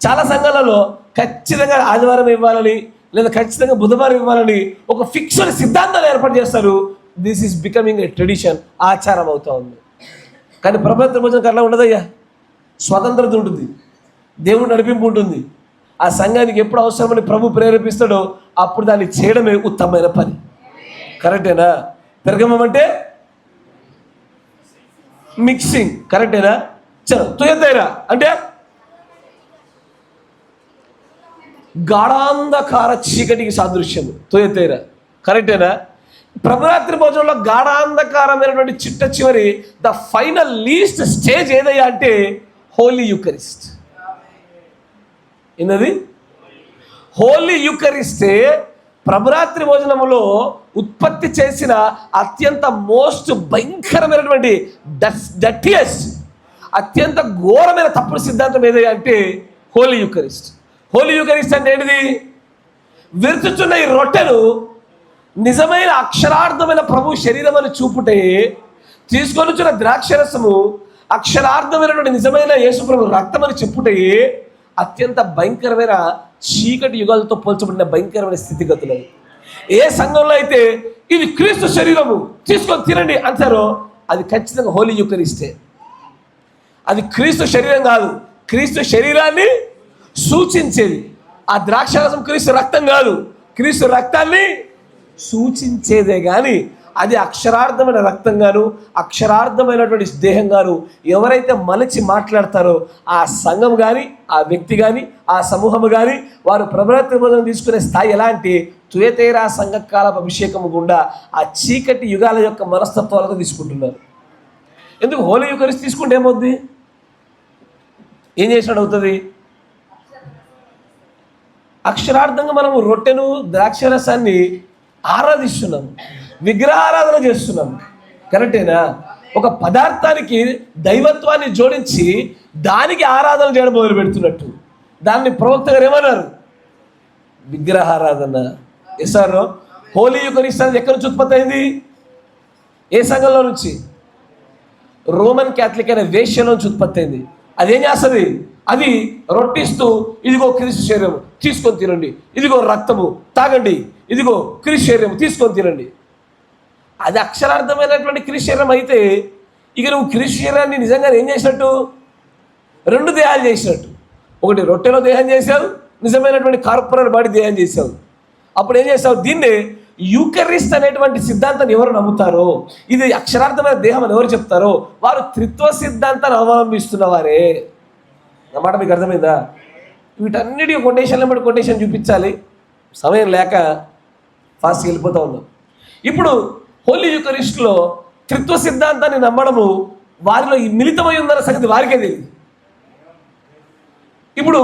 చాలా సంఘాలలో ఖచ్చితంగా ఆదివారం ఇవ్వాలని లేదా ఖచ్చితంగా బుధవారం ఇవ్వాలని ఒక ఫిక్స్డ్ సిద్ధాంతాలు ఏర్పాటు చేస్తారు. This is becoming a tradition, ఆచారం అవుతా ఉంది. కానీ ప్రభుత్వ భోజనం అట్లా ఉండదయ్యా. స్వతంత్రత ఉంటుంది, దేవుడు నడిపింపు ఉంటుంది. ఆ సంఘానికి ఎప్పుడు అవసరమని ప్రభు ప్రేరేపిస్తాడో అప్పుడు దాన్ని చేయడమే ఉత్తమమైన పని. కరెక్టేనా? పెరగమం అంటే మిక్సింగ్. కరెక్టేనా? చలో, తుయతైరా అంటే గాఢాంధకార చీకటికి సాదృశ్యం. తుయతైరా కరెక్టేనా? ప్రభురాత్రి భోజనంలో గాఢాంధకారమైనటువంటి చిట్ట చివరి ద ఫైనల్ లీస్ట్ స్టేజ్ ఏదయ్యా అంటే హోలీ యూకరిస్ట్. ఏంటది? హోలీ యూకరిస్టే ప్రభురాత్రి భోజనములో ఉత్పత్తి చేసిన అత్యంత మోస్ట్ భయంకరమైనటువంటి డర్టియెస్ట్, అత్యంత ఘోరమైన తప్పుడు సిద్ధాంతం ఏదయ్యా అంటే హోలీ యూకరిస్ట్. హోలీ యూకరిస్ట్ అంటే ఏంటిది? విరుచుచున్న ఈ రొట్టెను నిజమైన అక్షరార్థమైన ప్రభు శరీరం అని చూపుటే, తీసుకొనిచున్న ద్రాక్షరసము అక్షరార్థమైనటువంటి నిజమైన యేసు ప్రభు రక్తం అని చెప్పుటే అత్యంత భయంకరమైన చీకటి యుగాలతో పోల్చబడిన భయంకరమైన స్థితిగతులు. ఏ సంఘంలో అయితే ఇది క్రీస్తు శరీరము, తీసుకొని తినండి అంటారో అది ఖచ్చితంగా హోలీ యూకరిస్టే. అది క్రీస్తు శరీరం కాదు, క్రీస్తు శరీరాన్ని సూచించేది. ఆ ద్రాక్షారసం క్రీస్తు రక్తం కాదు, క్రీస్తు రక్తాన్ని సూచించేదే కానీ అది అక్షరార్థమైన రక్తం గాను అక్షరార్థమైనటువంటి దేహం గాను ఎవరైతే మలచి మాట్లాడతారో ఆ సంఘం కానీ ఆ వ్యక్తి కానీ ఆ సమూహము కానీ వారు ప్రభరాత్రి భోజనం తీసుకునే స్థాయి ఎలాంటి తుయతేరా సంఘకాలపు అభిషేకము గుండా ఆ చీకటి యుగాల యొక్క మనస్తత్వాలతో తీసుకుంటున్నారు. ఎందుకు హోలీ యూకరిస్ట్ తీసుకుంటే ఏమవుద్ది? ఏం చేసినట్టు అవుతుంది? అక్షరార్థంగా మనము రొట్టెను ద్రాక్షరసాన్ని ఆరాధిస్తున్నాము, విగ్రహారాధన చేస్తున్నాము. కరెక్టేనా? ఒక పదార్థానికి దైవత్వాన్ని జోడించి దానికి ఆరాధన చేయడం మొదలు పెడుతున్నట్టు దాన్ని ప్రవక్త గారు ఏమన్నారు? విగ్రహారాధన. సార్ హోలీ యూకరిస్ట్ అనేది ఎక్కడి నుంచి ఉత్పత్తి అయింది? ఏ సంఘంలో నుంచి? రోమన్ క్యాథలిక్ అనే వేశ్యలో నుంచి ఉత్పత్తి అయింది. అదేం చేస్తుంది? అది రొట్టిస్తూ ఇదిగో క్రీస్తు శరీరం తీసుకొని తినండి, ఇదిగో రక్తము తాగండి, ఇదిగో క్రీస్తు శరీరం తీసుకొని తినండి. అది అక్షరార్థమైనటువంటి క్రీస్తు శరీరం అయితే ఇక నువ్వు క్రీస్తు శరీరాన్ని నిజంగా ఏం చేసినట్టు? రెండు దేహాలు చేసినట్టు. ఒకటి రొట్టెలో దేహం చేసావు, నిజమైనటువంటి కార్పొరేట్ బాడీ దేహం చేసావు. అప్పుడు ఏం చేస్తావు? దీన్నే యూకరిస్ట్ అనేటువంటి సిద్ధాంతాన్ని ఎవరు నమ్ముతారో, ఇది అక్షరార్థమైన దేహం అని ఎవరు చెప్తారో వారు త్రిత్వ సిద్ధాంతాన్ని అవలంబిస్తున్న వారే. నా మాట మీకు అర్థమైందా? వీటన్నిటి కొటేషన్ చూపించాలి, సమయం లేక ఫాస్ట్గా వెళ్ళిపోతూ ఉన్నాం. ఇప్పుడు హోలీ యూకరిస్ట్లో త్రిత్వ సిద్ధాంతాన్ని నమ్మడము వారిలో మిళితమై ఉందన్న సంగతి వారికే తెలియదు. ఇప్పుడు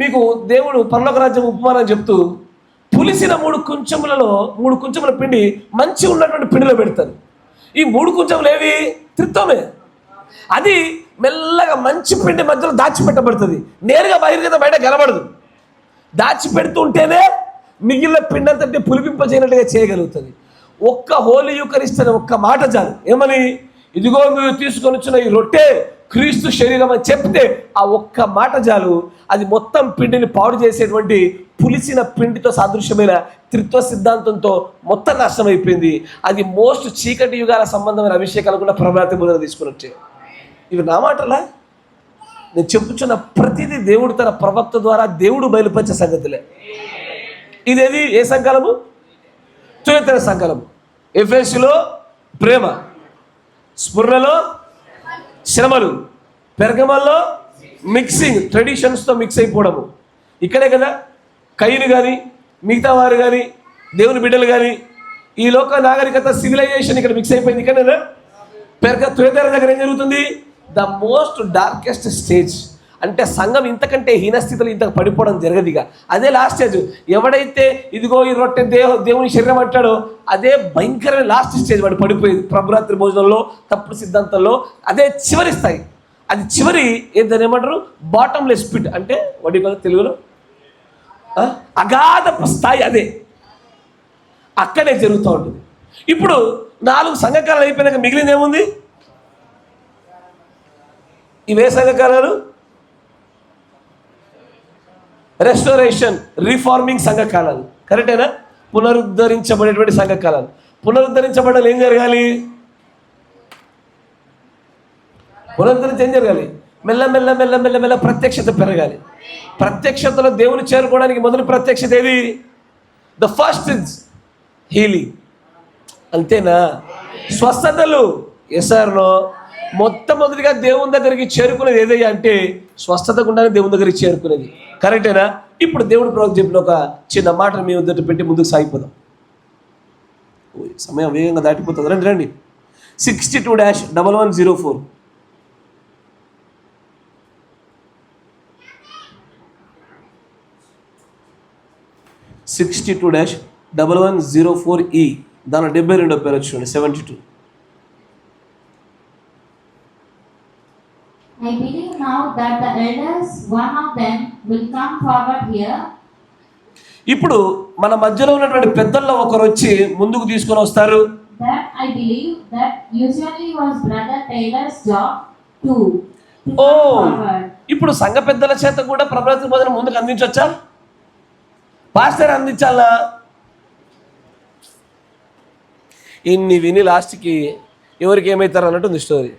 మీకు దేవుడు పరలోక రాజ్యం ఉపమానం చెప్తూ పులిసిన 3 కుంచెముల పిండి మంచి ఉన్నటువంటి పిండిలో పెడతారు. ఈ 3 కుంచెములు ఏవి? త్రిత్వమే. అది మెల్లగా మంచి పిండి మధ్యలో దాచిపెట్టబడుతుంది, నేరుగా బయట కనబడదు. దాచిపెడుతుంటేనే మిగిలిన పిండి అంతటి పులిపింపజేయనట్టుగా చేయగలుగుతుంది. ఒక్క హోలీ యూకరిస్ట్ అనే ఒక్క మాట చాలు. ఏమని? ఇదిగో మీరు తీసుకొని వచ్చిన ఈ రొట్టె క్రీస్తు శరీరం అని చెప్తే ఆ ఒక్క మాట చాలు, అది మొత్తం పిండిని పాడు చేసేటువంటి పులిసిన పిండితో సాదృశ్యమైన త్రిత్వ సిద్ధాంతంతో మొత్తం నాశనం అయిపోయింది. అది మోస్ట్ చీకటి యుగాల సంబంధమైన అభిషేకాలు కూడా ప్రభావితం బోధన తీసుకుని వచ్చాయి. ఇవి నా మాటలా? నేను చెప్పుచున్న ప్రతిదీ దేవుడు తన ప్రవక్త ద్వారా దేవుడు బయలుపరిచే సంగతులే. ఇదేది? ఏ సంకలము? తుయతేర సంకలము. ఎఫెసులో ప్రేమ, స్ఫురణలో శ్రమలు, పెర్గమల్లో మిక్సింగ్, ట్రెడిషన్స్తో మిక్స్ అయిపోవడము. ఇక్కడే కదా కయ్యను కానీ మిగతా వారు కానీ దేవుని బిడ్డలు కానీ ఈ లోక నాగరికత సివిలైజేషన్ ఇక్కడ మిక్స్ అయిపోయింది. ఇక్కడేనా తుయతేర దగ్గర ఏం జరుగుతుంది? The most darkest stage. అంటే సంఘం ఇంతకంటే హీనస్థితిలో ఇంతకు పడిపోవడం జరగదుగా. అదే లాస్ట్ స్టేజ్. ఎవడైతే ఇదిగో ఈ రొట్టె దేవుని శరీరం అంటాడో అదే భయంకరమైన లాస్ట్ స్టేజ్ వాడు పడిపోయేది. ప్రభరాత్రి భోజనంలో తప్పుడు సిద్ధాంతంలో అదే చివరి స్థాయి. అది చివరి ఏదని ఏమంటారు? Bottomless pit. అంటే వాడి కదా తెలుగులో అగాధపు స్థాయి. అదే అక్కడే జరుగుతూ ఉంటుంది. ఇప్పుడు 4 సంఘకాలాలు అయిపోయినాక మిగిలింది ఏముంది? ఇవే సంఘకాలాలు రెస్టోరేషన్, రీఫార్మింగ్ సంఘకాలాలు. కరెక్టేనా? పునరుద్ధరించబడేటువంటి సంఘకాలాలు. పునరుద్ధరించబడాలి ఏం జరగాలి? ఏం జరగాలి? మెల్ల ప్రత్యక్షత పెరగాలి. ప్రత్యక్షతలో దేవుని చేరుకోవడానికి మొదటి ప్రత్యక్షత ఏది? The first is healing. అంతేనా? స్వస్థతలు. ఎస్ఆర్లో మొట్టమొదటిగా దేవుని దగ్గరికి చేరుకునేది ఏదయ్యా అంటే స్వస్థత గుండానే దేవుని దగ్గరికి చేరుకునేది. కరెక్టేనా? ఇప్పుడు దేవుడు ప్రవక్త చెప్పిన ఒక చిన్న మాటను మీ వద్ద పెట్టి ముందుకు సాగిపోదాం. సమయం వేగంగా దాటిపోతుంది. రండి 62-1104. (62-1104) దాని 72వ పేరు చూడండి. 72. I believe now that the elders, one of them, will come forward here. ఇప్పుడు మన మధ్యలో ఉన్నటువంటి పెద్దల్లో ఒకరు వచ్చి ముందుకు తీసుకొని వస్తారు. That I believe that usually was Brother Taylor's job to come forward. ఇప్పుడు సంఘ పెద్దల చేత కూడా ప్రభావిత బోధన ముందుకు అందించవచ్చా? పాస్టర్ అందించాలా? ఇన్ని విని లాస్ట్కి ఎవరికి ఏమవుతారు అన్నట్టుంది స్టోరీ.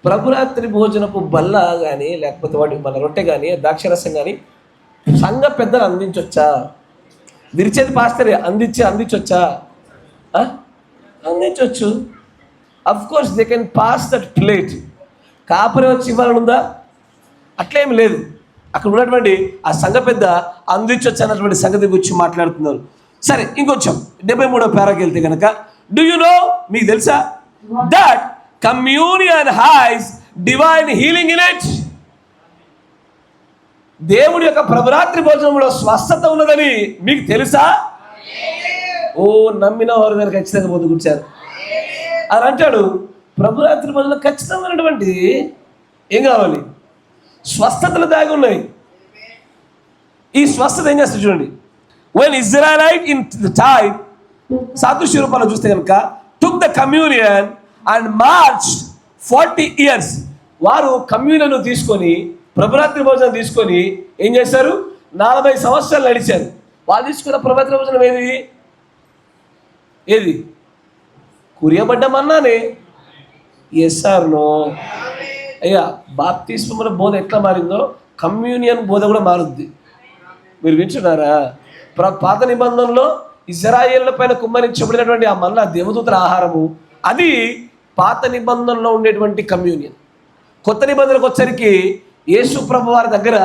ప్రభురాత్రి భోజనపు బల్ల కానీ లేకపోతే వాటి మన రొట్టె కానీ ద్రాక్షరసం కానీ సంఘ పెద్దలు అందించవచ్చా? విరిచేది పాస్తరే అందించవచ్చా? అందించవచ్చు. Of course they can pass that plate. కాపరి వచ్చి ఇవ్వాలని ఉందా? అట్లేమి లేదు. అక్కడ ఉన్నటువంటి ఆ సంఘ పెద్ద అందించవచ్చు అన్నటువంటి సంగతి గురించి మాట్లాడుతున్నారు. సరే, ఇంకొంచెం 73వ పేరాకి వెళ్తే కనుక, డూ యు నో, మీకు తెలుసా, that communion has divine healing in it. దేవుడి యొక్క ప్రభురాత్రి భోజనంలో స్వస్థత ఉన్నదని మీకు తెలుసా? ఓ, నమ్మిన వారు గారు ఖచ్చితంగా పొందుకుంటారు అని అంటాడు. ప్రభురాత్రి భోజనం ఖచ్చితమైనటువంటి ఏం కావాలి? స్వస్థతలు దాగి ఉన్నాయి. ఈ స్వస్థత ఏం చేస్తుంది చూడండి. When Israelite in the time, సాదృశ్య రూపాల్లో చూస్తే కనుక, took the communion and march 40 years. వారు కమ్యూనియన్ తీసుకొని ప్రభురాత్రి భోజనం తీసుకొని ఏం చేశారు? 40 సంవత్సరాలు నడిచారు. వాళ్ళు తీసుకున్న ప్రభురాత్రి భోజనం ఏది? కురియబడ్డ మన్నానే. Yes or no? అయ్యా, బాప్తిస్మముల బోధ ఎట్లా మారిందో కమ్యూనియన్ బోధ కూడా మారుద్ది. మీరు వింటున్నారా? పాత నిబంధనలో ఇజ్రాయేళ్ల పైన కుమ్మరించబడినటువంటి ఆ మన్నా దేవదూతల ఆహారము, అది పాత నిబంధనలో ఉండేటువంటి కమ్యూనియన్. కొత్త నిబంధనకు వచ్చరికి యేసు ప్రభు వారి దగ్గర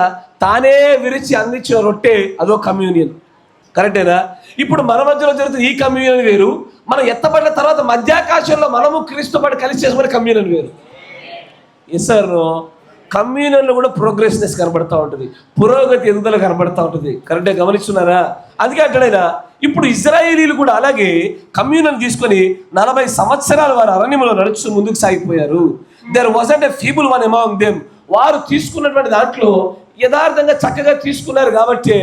తానే విరిచి అందించిన రొట్టె, అదో కమ్యూనియన్. కరెక్టేనా? ఇప్పుడు మన మధ్యలో జరుగుతున్న ఈ కమ్యూనియన్ వేరు, మనం ఎత్తబడిన తర్వాత మధ్యాకాశంలో మనము క్రీస్తు పాటు కలిసి చేసుకునే కమ్యూనియన్ వేరు. ఎస్ సార్, కమ్యూనియన్లో కూడా ప్రోగ్రెస్నెస్ కనబడతా ఉంటుంది, పురోగతి ఎదుగుదల కనబడతా ఉంటుంది. కరెక్ట్గా గమనిస్తున్నారా? అందుకే అంటాడైనా, ఇప్పుడు ఇజ్రాయేలీలు కూడా అలాగే కమ్యూనియన్ తీసుకొని 40 సంవత్సరాలు వారు అరణ్యంలో నడుస్తూ ముందుకు సాగిపోయారు. There wasn't a feeble one among them. వారు తీసుకున్నటువంటి దాంట్లో యథార్థంగా చక్కగా తీసుకున్నారు కాబట్టి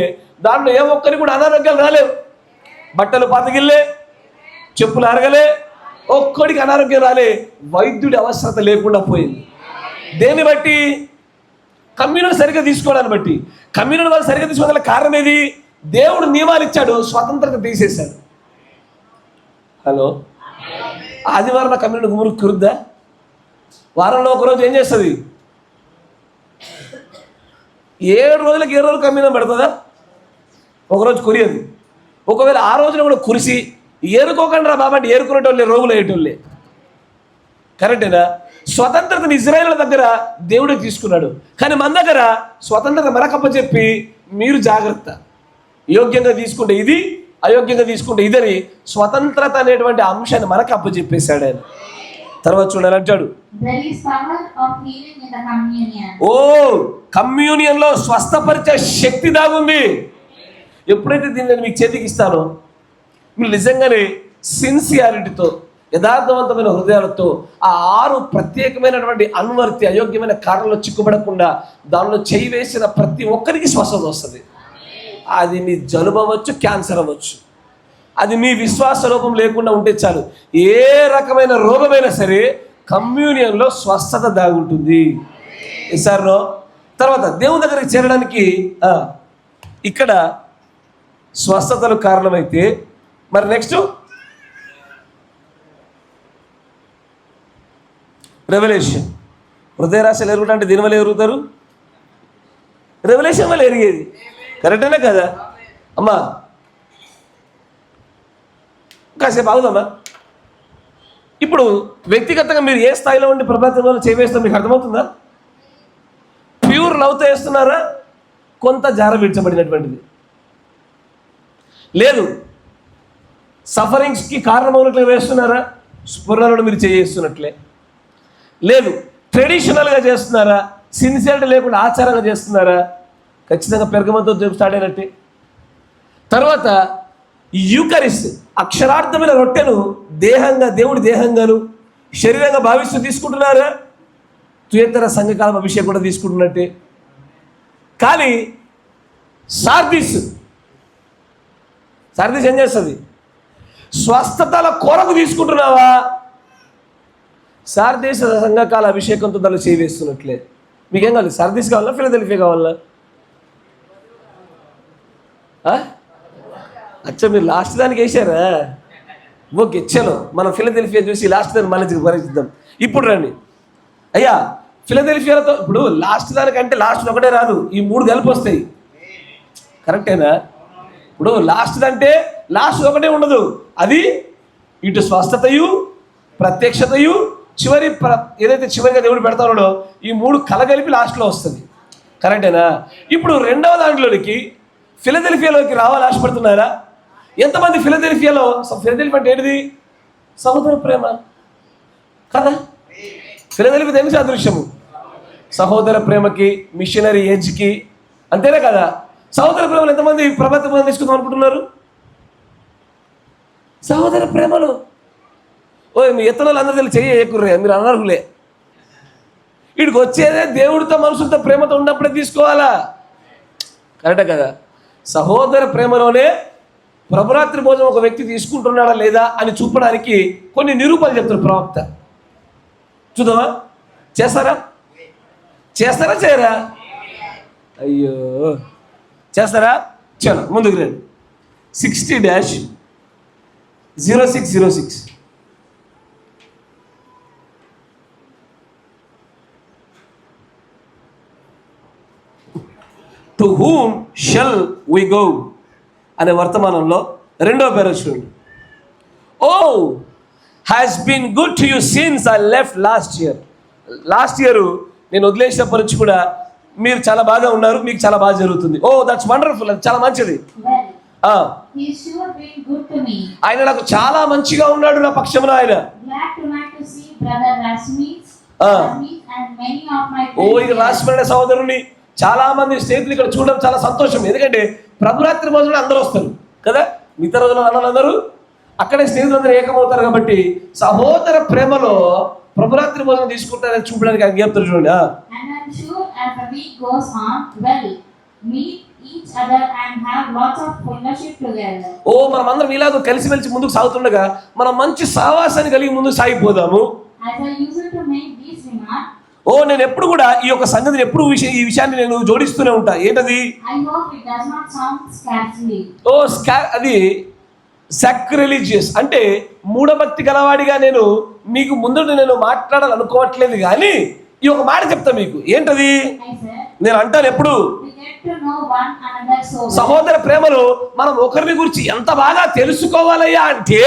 దాంట్లో ఏ ఒక్కరికి కూడా అనారోగ్యాలు రాలేవు. బట్టలు పాతగిల్లే, చెప్పులు అరగలే, ఒక్కడికి అనారోగ్యం రాలే. వైద్యుడి అవసరత లేకుండా పోయింది. దేన్ని బట్టి? కమ్యూనియన్ సరిగ్గా తీసుకోవడాన్ని బట్టి. కమ్యూనియన్ వాళ్ళు సరిగ్గా తీసుకోవడానికి కారణం ఏది? దేవుడు నియమాలు ఇచ్చాడు, స్వతంత్రత తీసేశాడు. హలో, ఆదివారం కమ్యూనియన్ గుమురుకు కురుద్దా? వారంలో ఒకరోజు ఏం చేస్తుంది? 7 రోజులకు 7 రోజులు కమ్యూనియన్ పెడుతుందా? ఒకరోజు కురియదు. ఒకవేళ ఆ రోజున కూడా కురిసి ఏరుకోకండి రా బాబా అంటే ఏరుకునేటోళ్ళే, రోగులు అయ్యేటోళ్ళే. కరెక్టేనా? స్వతంత్రతను ఇజ్రాయేల్ దగ్గర దేవుడికి తీసుకున్నాడు, కానీ మన దగ్గర స్వతంత్రత మనకప్పచెప్పి మీరు జాగ్రత్త, యోగ్యంగా తీసుకుంటే ఇది, అయోగ్యంగా తీసుకుంటే ఇదని స్వతంత్రత అనేటువంటి అంశాన్ని మనకు అప్పచెప్పేశాడు ఆయన. తర్వాత చూడాలి అంటాడు, ఓ, కమ్యూనియన్లో స్వస్థపరిచే శక్తి దాగుంది. ఎప్పుడైతే దీన్ని నేను మీకు చేతికి ఇస్తానో, మీరు నిజంగానే సిన్సియారిటీతో, యథార్థవంతమైన హృదయాలతో ఆ 6 ప్రత్యేకమైనటువంటి అనువర్తి అయోగ్యమైన కారణంలో చిక్కుపడకుండా దానిలో చేయి వేసిన ప్రతి ఒక్కరికి స్వస్థత వస్తుంది. అది మీ జలుబు అవ్వచ్చు, క్యాన్సర్ అవ్వచ్చు. అది మీ విశ్వాస లోపం లేకుండా ఉంటే చాలు. ఏ రకమైన రోగమైనా సరే కమ్యూనియన్లో స్వస్థత దాగుంటుంది. ఈసారిలో తర్వాత దేవుని దగ్గరికి చేరడానికి ఇక్కడ స్వస్థతలు కారణమైతే, మరి నెక్స్ట్ రెవల్యూషన్. హృదయ రాశలు ఎరుగుంటే దీని వల్ల ఎరుగుతారు, రెవల్యూషన్ వల్ల ఎరిగేది. కరెక్టేనా కదా అమ్మా? కాసేపు ఆగుదమ్మా. ఇప్పుడు వ్యక్తిగతంగా మీరు ఏ స్థాయిలో ఉండి ప్రభావితంలో చేవేస్తారో మీకు అర్థమవుతుందా? ప్యూర్ లవ్తో వేస్తున్నారా? కొంత జారవిడ్చబడినటువంటిది లేదు. సఫరింగ్స్కి కారణమవునట్లు వేస్తున్నారా? స్ఫురణలో మీరు చేస్తున్నట్లే లేదు. ట్రెడిషనల్గా చేస్తున్నారా? సిన్సియారిటీ లేకుండా ఆచారంగా చేస్తున్నారా? ఖచ్చితంగా పెరగమంతో స్టార్ట్ అయినట్టే. తర్వాత యూకరిస్, అక్షరార్థమైన రొట్టెను దేహంగా, దేవుడి దేహంగాను శరీరంగా భావిస్తూ తీసుకుంటున్నారా? తుయేతర సంఘకాలం అభిషేకం కూడా తీసుకుంటున్నట్టే. కానీ సార్దీస్ ఏం చేస్తుంది? స్వస్థతల కొరకు తీసుకుంటున్నావా? సార్దీస్ సంఘకాల అభిషేకంతో దాన్ని చేవేస్తున్నట్లే. మీకేం కావాలి? సార్దీస్ కావాలా, ఫిలదెల్ఫియా కావాలా? అచ్చా, మీరు లాస్ట్ దానికి వేసారా? ఓకే చలో మనం ఫిలదెల్ఫియా చూసి లాస్ట్ దాన్ని మళ్ళీ పరిచిద్దాం. ఇప్పుడు రండి అయ్యా, ఫిలదెల్ఫియాతో ఇప్పుడు లాస్ట్ దానికంటే లాస్ట్ ఒకటే రాదు, ఈ 3 కలిపి వస్తాయి. కరెక్టేనా? ఇప్పుడు లాస్ట్ అంటే లాస్ట్ ఒకటే ఉండదు, అది ఇటు స్వస్థతయు ప్రత్యక్షతయు చివరి ఏదైతే చివరిగా దేవుడు పెడతాడో ఈ 3 కలగలిపి లాస్ట్లో వస్తుంది. కరెక్టేనా? ఇప్పుడు రెండవ దాంట్లోనికి ఫిలదెల్ఫియాలోకి రావాలి ఆశపడుతున్నారా? ఎంతమంది ఫిలదెల్ఫియాలో, ఫిలదెల్ఫియా అంటే ఏంటిది? సహోదర ప్రేమ కదా. ఫిలదెల్ఫియా దేనికి సాదృశ్యము? సహోదర ప్రేమకి, మిషనరీ ఏజ్కి, అంతేనా కదా? సహోదర ప్రేమలు ఎంతమంది ప్రభుత్వం తీసుకుందాం అనుకుంటున్నారు? సహోదర ప్రేమలు మీ ఎత్తనాలు అందరూ తెలిసి చేయకుర్రే, మీరు అనర్హులే. వీడికి వచ్చేదే దేవుడితో మనుషులతో ప్రేమతో ఉన్నప్పుడే తీసుకోవాలా. కరెక్టే కదా? సహోదర ప్రేమలోనే ప్రభురాత్రి భోజనం ఒక వ్యక్తి తీసుకుంటున్నాడా లేదా అని చూపడానికి కొన్ని నిరూపణలు చెప్తారు ప్రవక్త. చూద్దామా? చేస్తారా చేయరా? అయ్యో చేస్తారా? చలో ముందుకు రండి. 60-0606. To whom shall we go అనే వర్తమానంలో రెండవ పేరు చూడండి. Oh has been good to you since I left last year నేను వదిలేసినప్పటి నుంచి కూడా మీరు చాలా బాగా ఉన్నారు, మీకు చాలా బాగా జరుగుతుంది. ఓ దట్స్ వండర్ఫుల్, అది చాలా మంచిది. ఆయన నాకు చాలా మంచిగా ఉన్నాడు, నా పక్షంలో ఆయన. ఓ ఇది రాష్ట్ర సహోదరుని చాలా మంది స్నేహితులు ఇక్కడ చూడడం చాలా సంతోషం. ఎందుకంటే ప్రభురాత్రి భోజనం అందరూ వస్తారు కదా, మిగతా రోజుల అందరూ అక్కడే స్నేహితులందరూ ఏకమవుతారు. కాబట్టి సహోదర ప్రేమలో ప్రభురాత్రి భోజనం తీసుకుంటారని చూపడానికి ఆయన చెప్తారు చూడండి. ఓ మనం అందరం ఇలాగో కలిసిమెలిసి ముందుకు సాగుతుండగా మనం మంచి సావాసాన్ని కలిగి ముందుకు సాగిపోదాము. ఓ నేను ఎప్పుడు కూడా ఈ యొక్క సంగతిని ఈ విషయాన్ని నేను జోడిస్తూనే ఉంటా. ఏంటది? ఓ అది సాక్రిలీజియస్ అంటే మూఢభక్తి గలవాడిగా నేను మీకు ముందు నేను మాట్లాడాలనుకోవట్లేదు, కానీ ఈ ఒక మాట చెప్తా మీకు. ఏంటది? నేను అంటాను ఎప్పుడు సహోదర ప్రేమలో మనం ఒకరిని గురించి ఎంత బాగా తెలుసుకోవాలయ్యా అంటే,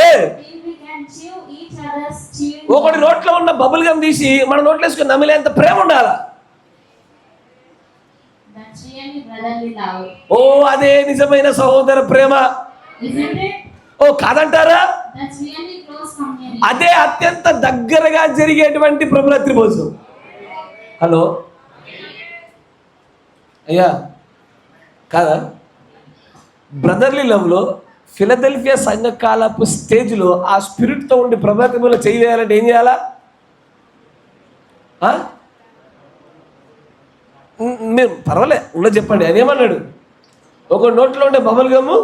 ఒకటి నోట్లో ఉన్న బబుల్ గమ్ తీసి మన నోట్లో వేసుకుని నమిలేంత ప్రేమ ఉండాలా. ఓ అదే నిజమైన సహోదర ప్రేమ. ఓ కాదంటారా? అదే అత్యంత దగ్గరగా జరిగేటువంటి ప్రభురాత్రి భోజనం. హలో అయ్యా కాదా? బ్రదర్లీ లవ్లో ఫిలదెల్ఫియా సంఘకాలపు స్టేజ్లో ఆ స్పిరిట్తో ఉండి ప్రభురాత్రి భోజనం చేయాలంటే ఏం చేయాలా? మీరు పర్వాలే ఉన్నది చెప్పండి. ఆయన ఏమన్నాడు? ఒక నోట్లో ఉండే బబుల్ గమ్ము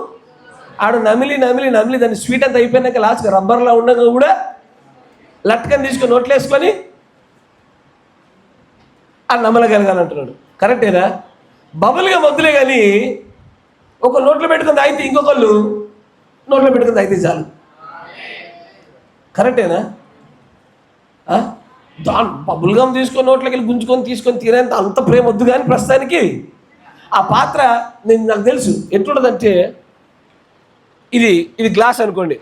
ఆడు నమిలి దాన్ని స్వీట్ అంతా అయిపోయినాక లాస్ట్గా రబ్బర్లా ఉండగా కూడా లట్కని తీసుకొని నోట్లో వేసుకొని ఆ నమ్మలగలగాలంటున్నాడు. కరెక్టేనా? బబుల్గా వద్దులే కానీ ఒక నోట్లో పెట్టుకుని తాగితే ఇంకొకళ్ళు నోట్లో పెట్టుకుని తాగితే చాలు. కరెక్టేనా? బబుల్గమ్ తీసుకొని నోట్లోకి వెళ్ళి గుంజుకొని తీసుకొని తినేంత అంత ప్రేమ వద్దు. కానీ ప్రస్తుతానికి ఆ పాత్ర నాకు తెలుసు ఎట్లుంటుందంటే, ఇది గ్లాస్ అనుకోండి.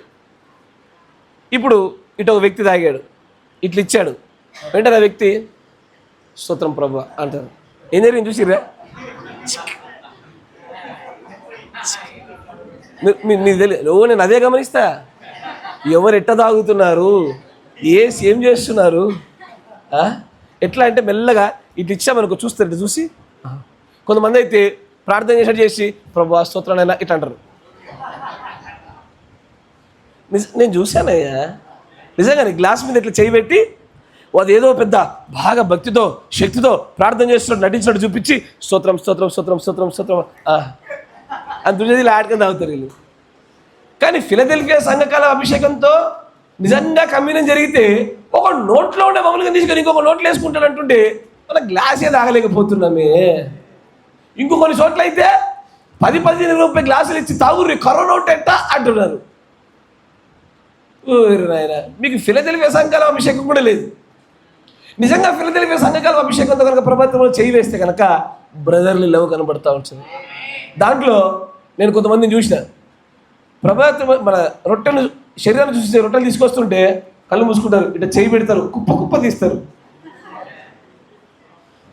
ఇప్పుడు ఇటు ఒక వ్యక్తి తాగాడు, ఇట్లా ఇచ్చాడు, వెంటనే ఆ వ్యక్తి స్తోత్రం ప్రభు అంటారు. ఏం జరిగింది చూసిర్రా? మీకు తెలియదు. నేను అదే గమనిస్తా. ఎవరు ఎట్ట తాగుతున్నారు, ఏం చేస్తున్నారు, ఎట్లా అంటే మెల్లగా ఇటు ఇచ్చామనుకో చూస్తారు. ఇటు చూసి కొంతమంది అయితే ప్రార్థన చేసి ప్రభు స్తోత్రాలైనా ఇట్లా అంటారు. నేను చూశానయ్యా నిజంగా గ్లాస్ మీద ఇట్లా చేయి పెట్టి అది ఏదో పెద్ద బాగా భక్తితో శక్తితో ప్రార్థన చేస్తున్నట్టు నటించినట్టు చూపించి స్తోత్రం అని దుర్జది ఆటకం తాగుతారు వీళ్ళు. కానీ ఫిలదెల్ఫియా సంఘకాల అభిషేకంతో నిజంగా కమ్యూనియన్ జరిగితే ఒక నోట్లో ఉండే మమ్మల్ని తీసుకొని ఇంకొక నోట్లో వేసుకుంటాడు అంటుంటే మన గ్లాసే తాగలేకపోతున్నామే. ఇంకో కొన్ని చోట్ల అయితే 10-15 రూపాయల గ్లాసులు ఇచ్చి తాగుర్రి కరోనా ఎట్ట అంటున్నారు. ఓరి నాయన, మీకు ఫిలదెల్ఫియా సంఘకాలం అభిషేకం కూడా లేదు. నిజంగా ఫిలదెల్ఫియా సంఘకాలం అభిషేకంతో కనుక ప్రభుత్వంలో చేయి వేస్తే కనుక బ్రదర్లీ లవ్ కనబడతా ఉంటుంది. దాంట్లో నేను కొంతమందిని చూసిన, ప్రభుత్వం మన రొట్టెను శరీరాన్ని చూసి రొట్టెలు తీసుకొస్తుంటే కళ్ళు మూసుకుంటారు, ఇట్లా చేయి పెడతారు, కుప్ప కుప్ప తీస్తారు.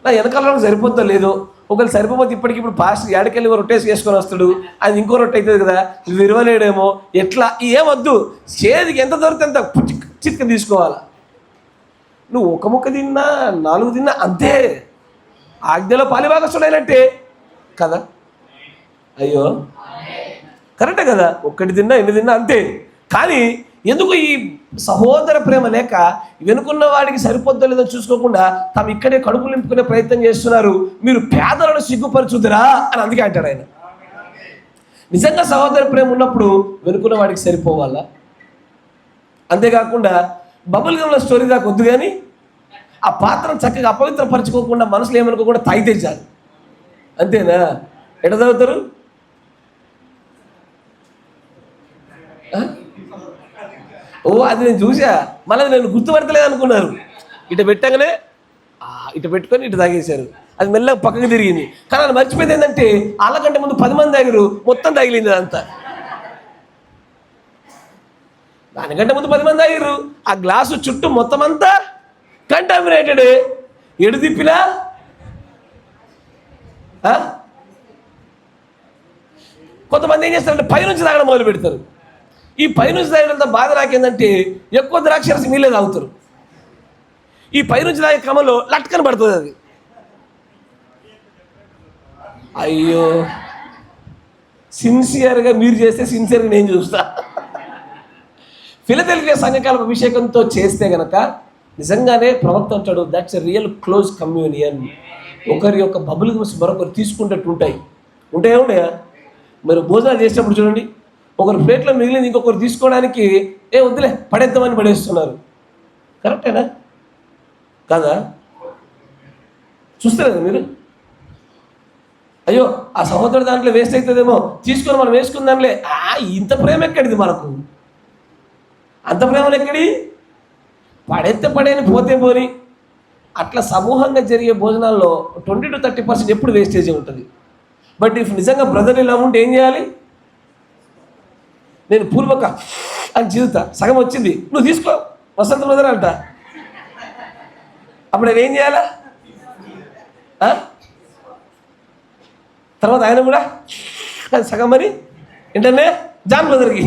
నా వెనకాల సరిపోతా లేదో, ఒకవేళ సరిపోతే ఇప్పటికిప్పుడు పాస్టర్ ఏడకెళ్ళి రొట్టేసి వేసుకొని వస్తాడు, అది ఇంకో రొట్టె అవుతుంది కదా, విరవలేడేమో, ఎట్లా ఏమొద్దు, చేతికి ఎంత దొరికితే అంత చిత్క తీసుకోవాలా. నువ్వు ఒక ముక్క తిన్నా 4 తిన్నా అంతే, ఆజ్ఞలో పాలిభాగస్తుడైనట్టే కదా. అయ్యో కరెక్టే కదా, ఒక్కటి తిన్నా 8 తిన్నా అంతే. కానీ ఎందుకు ఈ సహోదర ప్రేమ లేక వెనుకున్న వాడికి సరిపోద్దో లేదో చూసుకోకుండా తాము ఇక్కడే కడుపు నింపుకునే ప్రయత్నం చేస్తున్నారు. మీరు పేదలను సిగ్గుపరచుదురా అని అందుకే అంటాడు ఆయన. నిజంగా సహోదర ప్రేమ ఉన్నప్పుడు వెనుకున్న వాడికి సరిపోవాలా. అంతేకాకుండా బబుల్ గమ్ల స్టోరీ దాకా వద్దు, కానీ ఆ పాత్రను చక్కగా అపవిత్రపరచుకోకుండా మనసులో ఏమనుకోకుండా తాగితే చాలు. అంతేనా? ఎట తాగుతారు? ఓ అది నేను చూసా, మళ్ళీ నేను గుర్తుపడతలేదు అనుకున్నారు. ఇటు పెట్టగానే ఇటు పెట్టుకొని ఇటు తాగేశారు, అది మెల్లగా పక్కకు తిరిగింది. కానీ అది మర్చిపోయింది ఏంటంటే వాళ్ళకంటే ముందు 10 మంది తాగిరు, మొత్తం తగిలింది అదంతా. దానికంటే ముందు 10 మంది తాగిరు, ఆ గ్లాసు చుట్టూ మొత్తం అంతా కంటామినేటెడ్. ఎడు తిప్పినా కొంతమంది ఏం చేస్తారంటే పైనుంచి తాగడం మొదలు పెడతారు. ఈ పైనుంచి తాగడంతో బాధ నాకేందంటే ఎక్కువ ద్రాక్షరసం మీలే తాగుతారు. ఈ పైనుంచి తాగే క్రమంలో లట్కన పడుతుంది అది. అయ్యో, సిన్సియర్గా మీరు చేస్తే సిన్సియర్గా నేను చూస్తా. ఫిలదెల్ఫియా సంఘకాలం అభిషేకంతో చేస్తే గనక నిజంగానే ప్రవక్త అంటాడు, that's a real close communion. ఒకరి యొక్క బబుల్ మరొకరు తీసుకుంటట్టు ఉంటాయా? మరి భోజనాలు చేసినప్పుడు చూడండి, ఒకరు ప్లేట్లో మిగిలింది ఇంకొకరు తీసుకోవడానికి వద్దులే పడేద్దామని పడేస్తున్నారు. కరెక్టేనా కాదా? చూస్తలేదా మీరు? అయ్యో ఆ సహోదరుడు దాంట్లో వేస్ట్ అవుతుందేమో తీసుకొని మనం వేసుకుందాంలే. ఇంత ప్రేమ ఎక్కడిది మనకు? అంత ప్రేమలు ఎక్కడి? పడేస్తే పడేని పోతే పోని. అట్లా సమూహంగా జరిగే భోజనాల్లో 20 to 30% ఎప్పుడు వేస్టేజ్ ఉంటుంది. బట్ ఇఫ్ నిజంగా బ్రదర్లీ లవ్ ఉంటే ఏం చేయాలి? నేను పూర్వక అని జీవితా, సగం వచ్చింది, నువ్వు తీసుకో వసంత బ్రదర్ అంట. అప్పుడు నేను ఏం చేయాలా? తర్వాత ఆయన కూడా సగం మరి ఏంటనే జాన్ బ్రదర్కి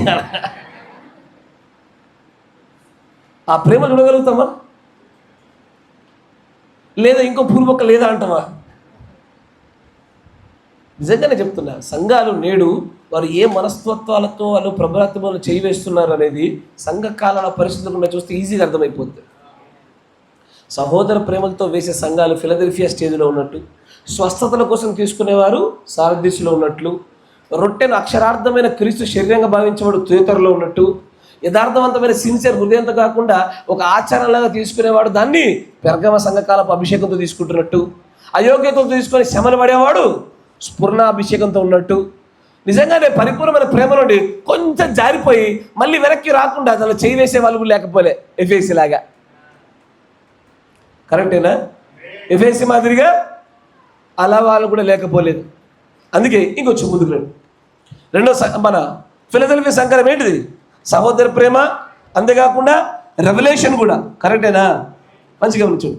ఆ ప్రేమ చూడగలుగుతామా? లేదా ఇంకో పూర్వక లేదా అంటావా? నిజంగానే చెప్తున్నా, సంఘాలు నేడు వారు ఏ మనస్తత్వాలతో వాళ్ళు ప్రభుత్వాలు చేయి వేస్తున్నారు అనేది సంఘకాల పరిస్థితులను చూస్తే ఈజీగా అర్థమైపోతుంది. సహోదర ప్రేమలతో వేసే సంఘాలు ఫిలదెల్ఫియా స్టేజ్లో ఉన్నట్టు, స్వస్థతల కోసం తీసుకునేవారు సారథిస్లో ఉన్నట్లు, రొట్టెను అక్షరార్థమైన క్రీస్తు శరీరంగా భావించేవాడు థియేటర్లో ఉన్నట్టు, యథార్థవంతమైన సిన్సియర్ హృదయంతో కాకుండా ఒక ఆచారంలాగా తీసుకునేవాడు దాన్ని పెర్గమ సంఘకాలపు అభిషేకంతో తీసుకుంటున్నట్టు, అయోగ్యతతో తీసుకొని శ్రమలు పడేవాడు స్ఫురణాభిషేకంతో ఉన్నట్టు, నిజంగానే పరిపూర్ణమైన ప్రేమ నుండి కొంచెం జారిపోయి మళ్ళీ వెనక్కి రాకుండా దానిలో చేయి వేసే వాళ్ళు లేకపోలే ఎఫ్ఎసి లాగా. కరెక్టేనా? ఎఫ్ఎసి మాదిరిగా అలా వాళ్ళు కూడా లేకపోలేదు. అందుకే ఇంకొచ్చి ముందుకు రండి. రెండో మన ఫిలదెల్ఫియా సంఘం ఏంటిది? సహోదర ప్రేమ, అంతేకాకుండా రెవల్యూషన్ కూడా. కరెక్టేనా? మంచిగా గమనించు.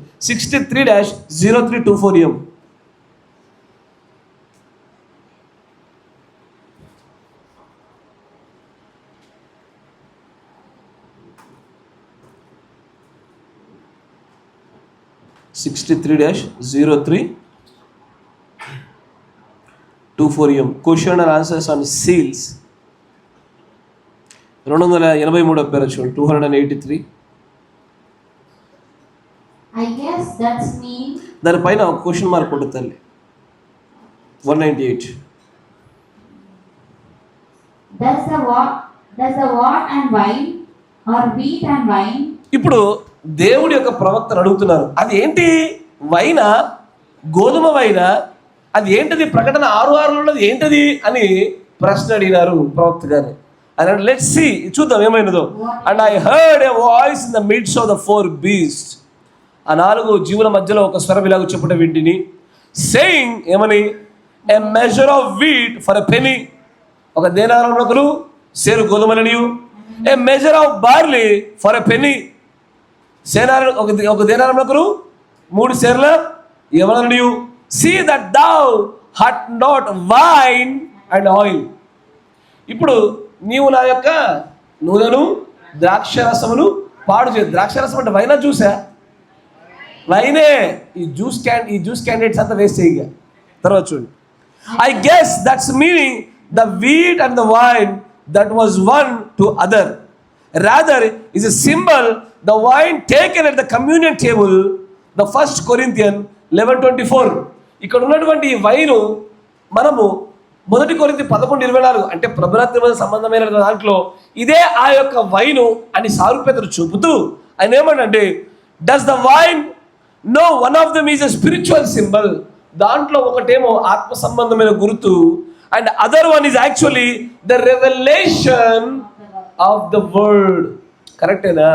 63-0324 EM. Question and answers on seals. 283 పేరు చూడండి. 283. దానిపైన ఒక క్వశ్చన్ మార్క్ ఉంటుంది తల్లి. 198. ఇప్పుడు దేవుడి యొక్క ప్రవక్తను అడుగుతున్నారు, అది ఏంటి? వైనా, గోధుమ వైనా, అది ఏంటిది? ప్రకటన 6:6 ఉన్నది ఏంటది అని ప్రశ్న అడిగినారు ప్రవక్త గారు. అండ్ లెట్స్ సీ, చూద్దాం ఏమైనదో. And I heard a voice in the midst of the 4 beasts. ఆ 4 జీవుల మధ్యలో ఒక స్వరం ఇలాగ చెప్పుట వింటిని, సేయింగ్, ఏమని, a measure of wheat for a penny, ఒక దేనారమునకును సేరు గోధుమలనియు, a measure of barley for a penny, ఒక దేనారమునకును 3 సేర్ల యవననియు, see that thou hurt not wine and oil. ఇప్పుడు నీవు నా యొక్క నూనెను ద్రాక్షరసమును పాడు చేయ. ద్రాక్షరసం అంటే వైనా జ్యూసా? వైనే. ఈ జ్యూస్ క్యాండిడేట్స్ అంతా వేస్ట్ చేయగా. తర్వాత చూడండి, I guess that's meaning the wheat and the wine that was one to other, rather is a symbol the wine taken at the communion table, the 1 Corinthians 11:24. ఇక్కడ ఉన్నటువంటి ఈ వైను మనము 1 Corinthians 11:24 అంటే ప్రభురాత్రి సంబంధమైన దాంట్లో ఇదే ఆ యొక్క వైను అని సారూప్యతను చూపుతూ ఆయన ఏమంటే, does the wine know one of them is a spiritual symbol, దాంట్లో ఒకటేమో ఆత్మ సంబంధమైన గుర్తు, and other one is actually the revolution of the word. కరెక్టేనా?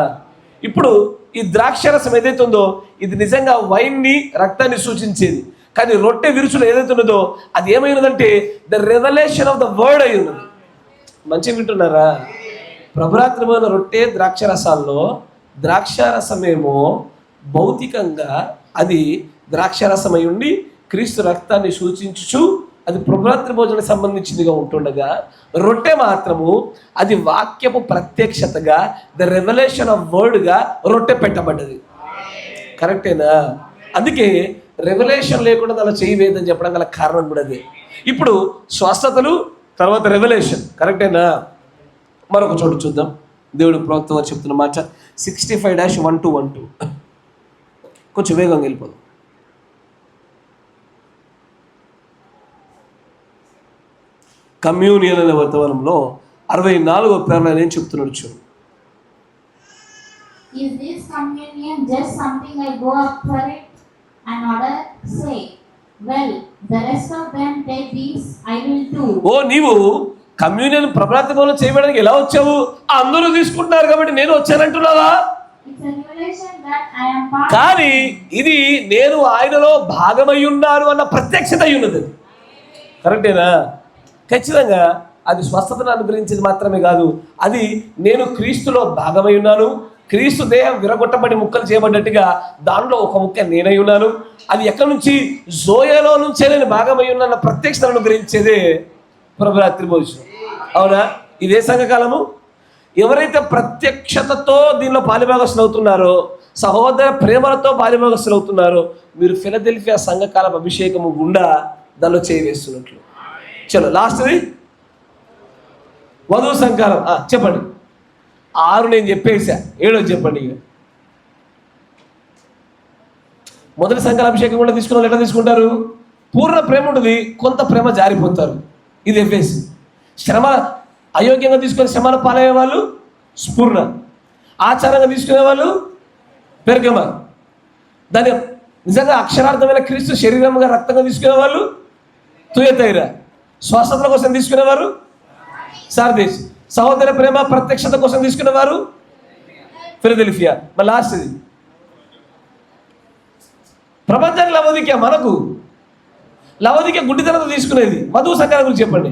ఇప్పుడు ఈ ద్రాక్షరసం ఏదైతే ఉందో ఇది నిజంగా వైన్ని, రక్తాన్ని సూచించేది. కానీ రొట్టె విరుచులు ఏదైతే ఉన్నదో అది ఏమైనదంటే the revolution of the word అయి ఉన్నది. మంచిగా వింటున్నారా? ప్రభురాత్రమైన రొట్టె ద్రాక్షరసాల్లో ద్రాక్షరసమేమో భౌతికంగా అది ద్రాక్షరసమై ఉండి క్రీస్తు రక్తాన్ని సూచించుచు అది ప్రభురాత్రి భోజనానికి సంబంధించిందిగా ఉంటుండగా, రొట్టె మాత్రము అది వాక్యపు ప్రత్యక్షతగా ద రెవల్యూషన్ ఆఫ్ వర్డ్గా రొట్టె పెట్టబడ్డది. కరెక్టేనా? అందుకే రెవల్యూషన్ లేకుండా అలా చేయవేదని చెప్పడం గల కారణం కూడా అదే. ఇప్పుడు స్వస్థతలు, తర్వాత రెవల్యూషన్. కరెక్టేనా? మరొక చోటు చూద్దాం. దేవుడు ప్రవక్త వారు చెప్తున్న మాట 65-1-12. కొంచెం వేగంగా వెళ్ళిపోదాం. కమ్యూనియన్ అనే వర్తమానంలో 64వ పేర్లో నేను చెప్తున్నాడు చూడు. Is this communion just something I go up for it and order? Say, well, the rest of them take these, I will too. ఓ, నీవు కమ్యూనియన్ ప్రభావితంలో చేయడానికి ఎలా వచ్చావు? అందరూ తీసుకుంటున్నారు కాబట్టి నేను వచ్చానంటున్నావా? It's a revelation that I am part. కానీ ఇది నేను ఆయనలో భాగమై ఉన్నాను అన్న ప్రత్యక్షత అయి ఉన్నది. కరెక్టేనా? ఖచ్చితంగా అది స్వస్థతను అనుగ్రహించేది మాత్రమే కాదు, అది నేను క్రీస్తులో భాగమై ఉన్నాను, క్రీస్తు దేహం విరగొట్టబడి ముక్కలు చేయబడ్డట్టుగా దానిలో ఒక ముక్క నేనై ఉన్నాను. అది ఎక్కడి నుంచి? జోయలో నుంచే నేను భాగమై ఉన్నాను ప్రత్యక్షతను అనుగ్రహించేదే ప్రభురాత్రి భోజనం. అవునా? ఇదే సంఘకాలము. ఎవరైతే ప్రత్యక్షతతో దీనిలో పాలిభాగస్తులు అవుతున్నారో, సహోదర ప్రేమలతో పాలిభాగస్తులు అవుతున్నారో, మీరు ఫిలదెల్ఫియా సంఘకాలం అభిషేకము గుండా దానిలో చేయవేస్తున్నట్లు. చలో లాస్ట్ది వధువు సంకాలం. చెప్పండి. 6 నేను చెప్పేసా, 7 చెప్పండి. ఇక మొదటి సంకాల అభిషేకం కూడా తీసుకున్న వాళ్ళు ఎట్లా తీసుకుంటారు? పూర్ణ ప్రేమ ఉంటుంది, కొంత ప్రేమ జారిపోతారు. ఇది ఎఫ్ఎస్. శ్రమ అయోగ్యంగా తీసుకునే శ్రమల పాలయ్యే వాళ్ళు స్ఫూర్ణ, ఆచారంగా తీసుకునే వాళ్ళు పెరగమ, దాని నిజంగా అక్షరార్థమైన క్రీస్తు శరీరంగా రక్తంగా తీసుకునే వాళ్ళు తుయతైరా, స్వస్థతల కోసం తీసుకునేవారు సార్దేశ్, సహోదర ప్రేమ ప్రత్యక్షత కోసం తీసుకునేవారు ఫిలదెల్ఫియా. మరి లాస్ట్ ఇది ప్రపంచానికి లవోదికీయ, మనకు లవోదికీయ గుడ్డితనంతో తీసుకునేది. వధువు సంఘాల గురించి చెప్పండి.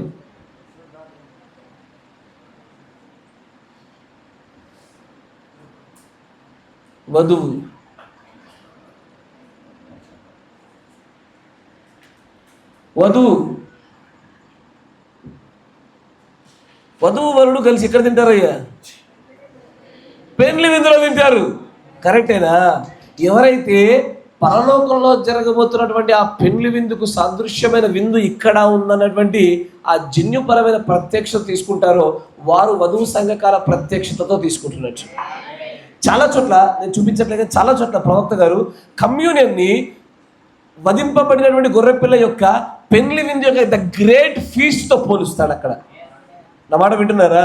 వధువు వధువు వరుడు కలిసి ఎక్కడ తింటారయ్యా? పెండ్లి విందులో తింటారు. కరెక్టేనా? ఎవరైతే పరలోకంలో జరగబోతున్నటువంటి ఆ పెండ్లి విందుకు సాదృశ్యమైన విందు ఇక్కడ ఉందన్నటువంటి ఆ జన్యుపరమైన ప్రత్యక్షత తీసుకుంటారో వారు వధువు సంఘకాల ప్రత్యక్షతతో తీసుకుంటున్నట్టు. చాలా చోట్ల నేను చూపించట్లేదు, చాలా చోట్ల ప్రవక్త గారు కమ్యూనియన్ని వధింపబడినటువంటి గొర్రెపిల్ల యొక్క పెండ్లి విందు యొక్క ద గ్రేట్ ఫీస్ట్తో పోలుస్తాడు. అక్కడ నా మాట వింటున్నారా?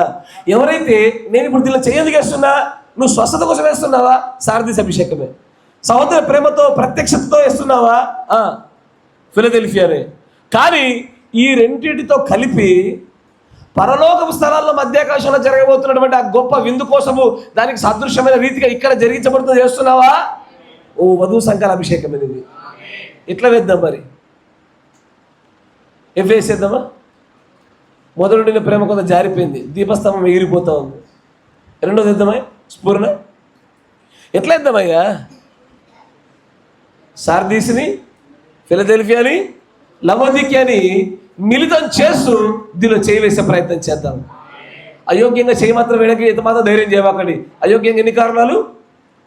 ఎవరైతే నేను ఇప్పుడు దీనిలో చేయఎందుకు వేస్తున్నా, నువ్వు స్వస్థత కోసం వేస్తున్నావా? సారథి అభిషేకమే. సహోదర ప్రేమతో ప్రత్యక్షతతో వేస్తున్నావా? ఫిలదెల్ఫియానే. కానీ ఈ రెండింటితో కలిపి పరలోకపు స్థలాల్లో మధ్యాకాశంలో జరగబోతున్నటువంటి ఆ గొప్ప విందు కోసము దానికి సదృశ్యమైన రీతిగా ఇక్కడ జరిగించబడుతుంది చేస్తున్నావా? ఓ వధువు సంకాల అభిషేకం ఇది. ఎట్లా వేద్దాం మరి? వేసేద్దామా? మొదలుడిన ప్రేమ కొంత జారిపోయింది, దీపస్తంభం ఎగిరిపోతా ఉంది. రెండోది వేద్దామా? స్ఫూర్ణ. ఎట్లా వేద్దామయ్యా? సార్దీస్ని, ఫిలదెల్ఫియాని, లవోదికియాని మిళితం చేస్తూ దీనిలో చేయి వేసే ప్రయత్నం చేద్దాం. అయోగ్యంగా చేయి మాత్రం వేయడానికి ఎంత మాత్రం ధైర్యం చేయవాకండి. అయోగ్యంగా ఎన్ని కారణాలు?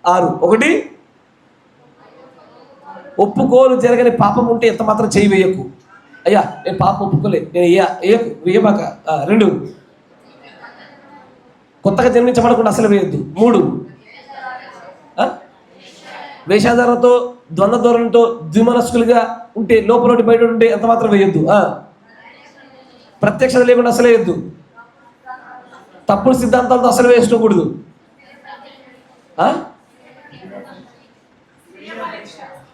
6. 1, ఒప్పుకోలు జరగని పాపం ఉంటే ఎంత మాత్రం చేయి వేయకు. అయ్యా నేను పాపం ఒప్పుకోలే, నేను వేయమాక. 2, కొత్తగా జన్మించబడకుండా అసలు వేయద్దు. 3, వేషాధారంతో ద్వంద్వ ధోరణితో ద్విమనస్కులుగా ఉంటే, లోపల బయట ఉంటే ఎంత మాత్రం వేయొద్దు. ప్రత్యక్షత లేకుండా అసలు వేయద్దు. తప్పుడు సిద్ధాంతాలతో అసలు వేసుకోకూడదు.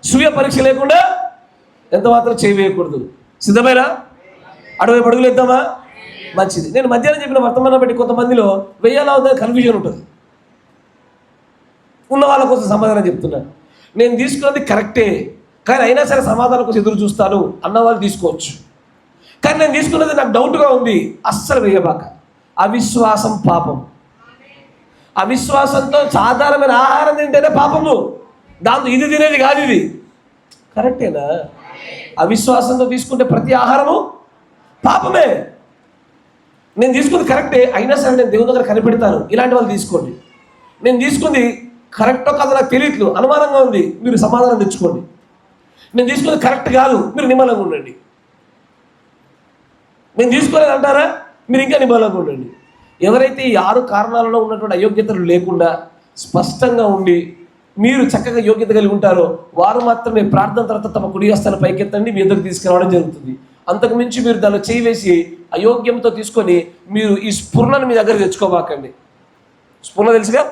స్వీయ పరీక్ష లేకుండా ఎంత మాత్రం చేయి వేయకూడదు. సిద్ధమేనా? అటువైపు అడుగులు వేద్దామా? మంచిది. నేను మధ్యాహ్నం చెప్పిన వర్తమానం బట్టి కొంతమందిలో వెయ్యాలా ఉందని కన్ఫ్యూజన్ ఉంటుంది. ఉన్న వాళ్ళ కోసం సమాధానం చెప్తున్నాను. నేను తీసుకున్నది కరెక్టే, కానీ అయినా సరే సమాధానం కోసం ఎదురు చూస్తాను అన్న వాళ్ళు తీసుకోవచ్చు. కానీ నేను తీసుకున్నది నాకు డౌట్గా ఉంది, అస్సలు వేయబాక. అవిశ్వాసం పాపం. అవిశ్వాసంతో సాధారణమైన ఆహారం తింటేనే పాపము, దాంతో ఇది తినేది కాదు. ఇది కరెక్టేనా? అవిశ్వాసంతో తీసుకుంటే ప్రతి ఆహారము పాపమే. నేను తీసుకుంది కరెక్టే, అయినా సరే నేను దేవుని దగ్గర కనిపెడతాను, ఇలాంటి వాళ్ళు తీసుకోండి. నేను తీసుకుంది కరెక్టో కాదో నాకు తెలియట్లు, అనుమానంగా ఉంది, మీరు సమాధానం తెచ్చుకోండి. నేను తీసుకున్నది కరెక్ట్ కాదు, మీరు నిమ్మలంగా ఉండండి. నేను తీసుకోలేదు అంటారా, మీరు ఇంకా నిమ్మలంగా ఉండండి. ఎవరైతే ఈ 6 కారణాలలో ఉన్నటువంటి అయోగ్యతలు లేకుండా స్పష్టంగా ఉండి మీరు చక్కగా యోగ్యత కలిగి ఉంటారో వారు మాత్రమే ప్రార్థన తర్వాత తమ కుడి హస్తాన్ని పైకెత్తండి, మీ ఎదురు తీసుకురావడం జరుగుతుంది. అంతకు మించి మీరు దానిలో చేయి వేసి అయోగ్యంతో తీసుకొని మీరు ఈ స్ఫురణను మీ దగ్గర తెచ్చుకోబాకండి. స్ఫురణ తెలుసుగా?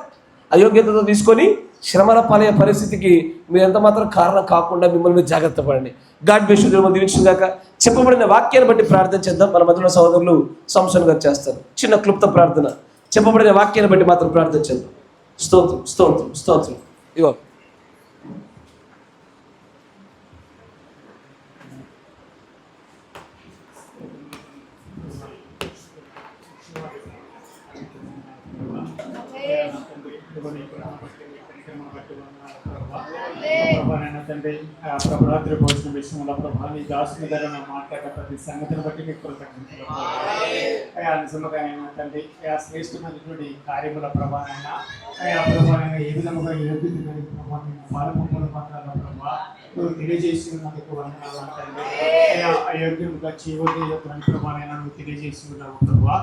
అయోగ్యతతో తీసుకొని శ్రమల పాలయ్యే పరిస్థితికి మీరు ఎంత మాత్రం కారణం కాకుండా మిమ్మల్ని మీరు జాగ్రత్త పడండి. God bless you. దేవుడు దీవించును గాక. చెప్పబడిన వాక్యాన్ని బట్టి ప్రార్థన చేద్దాం. మన మధ్యలో సహోదరులు సంసన్ గారు చేస్తారు చిన్న క్లుప్త ప్రార్థన. చెప్పబడిన వాక్యాన్ని బట్టి మాత్రం ప్రార్థన చేద్దాం. స్తోత్రం, స్తోత్రం, స్తోత్రం. ఇగో తండ్రి, ప్రభారాత్రి భోజనం విషయంలో ప్రభావ నీ దాసుని దగ్గర మాట్లాడిన ప్రతి సంగతిని బట్టి మీకు కృతజ్ఞతలు. నిజముగానైనా తండ్రి, శ్రేష్టమైనటువంటి కార్యముల ప్రభావైనా ప్రభావైనా ఏ విధముగా యోగ్యతని ప్రభావం పాలపొంపుల పత్రాల ప్రభావ నువ్వు తెలియజేసి ఉన్నందుకు వందనాలు తండ్రి. అయోగ్యముగా చేయవద్దని ప్రభావైనా నువ్వు తెలియజేసి ఉన్నావు ప్రభావ.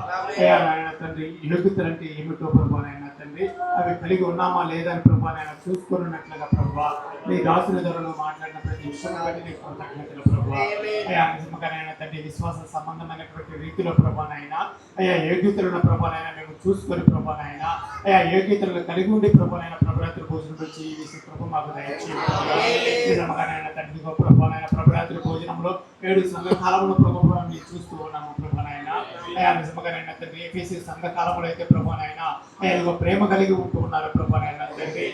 నాయన తండ్రి, యోగ్యతలు అంటే ఏమిటో ప్రభావైనా తండ్రి, అవి కలిగి ఉన్నామా లేదా అని ప్రభావైనా చూసుకున్నట్లుగా ప్రభావ నీ దాసుల ధరలో మాట్లాడిన ప్రతి విషయం బట్టి నీకు కృతజ్ఞతలు ప్రభావ. నిజముగానైనా తండ్రి, విశ్వాస సంబంధమైనటువంటి రీతిలో ప్రభావైనా యోగ్యతలున్న ప్రభావైనా మేము చూసుకొని ప్రభావైనా యోగ్యతలను కలిగి ఉండి ప్రభావైనా ప్రభరాత్రి భోజనం వచ్చి వేసి ప్రభు మాకు దయచేయాలి. నిజముగానైనా తండ్రి, ప్రభావైనా ప్రభరాత్రి భోజనంలో 7 సంఘకాలంలో ప్రభుత్వాన్ని చూస్తూ ఉన్నాము ప్రభావైనా. నిజముగానైనా తండ్రి, ఏపీసీ సంఘకాలంలో అయితే ప్రభావైనా ప్రేమ కలిగి ఉంటూ ఉన్నారు ప్రభావైనా తండ్రి.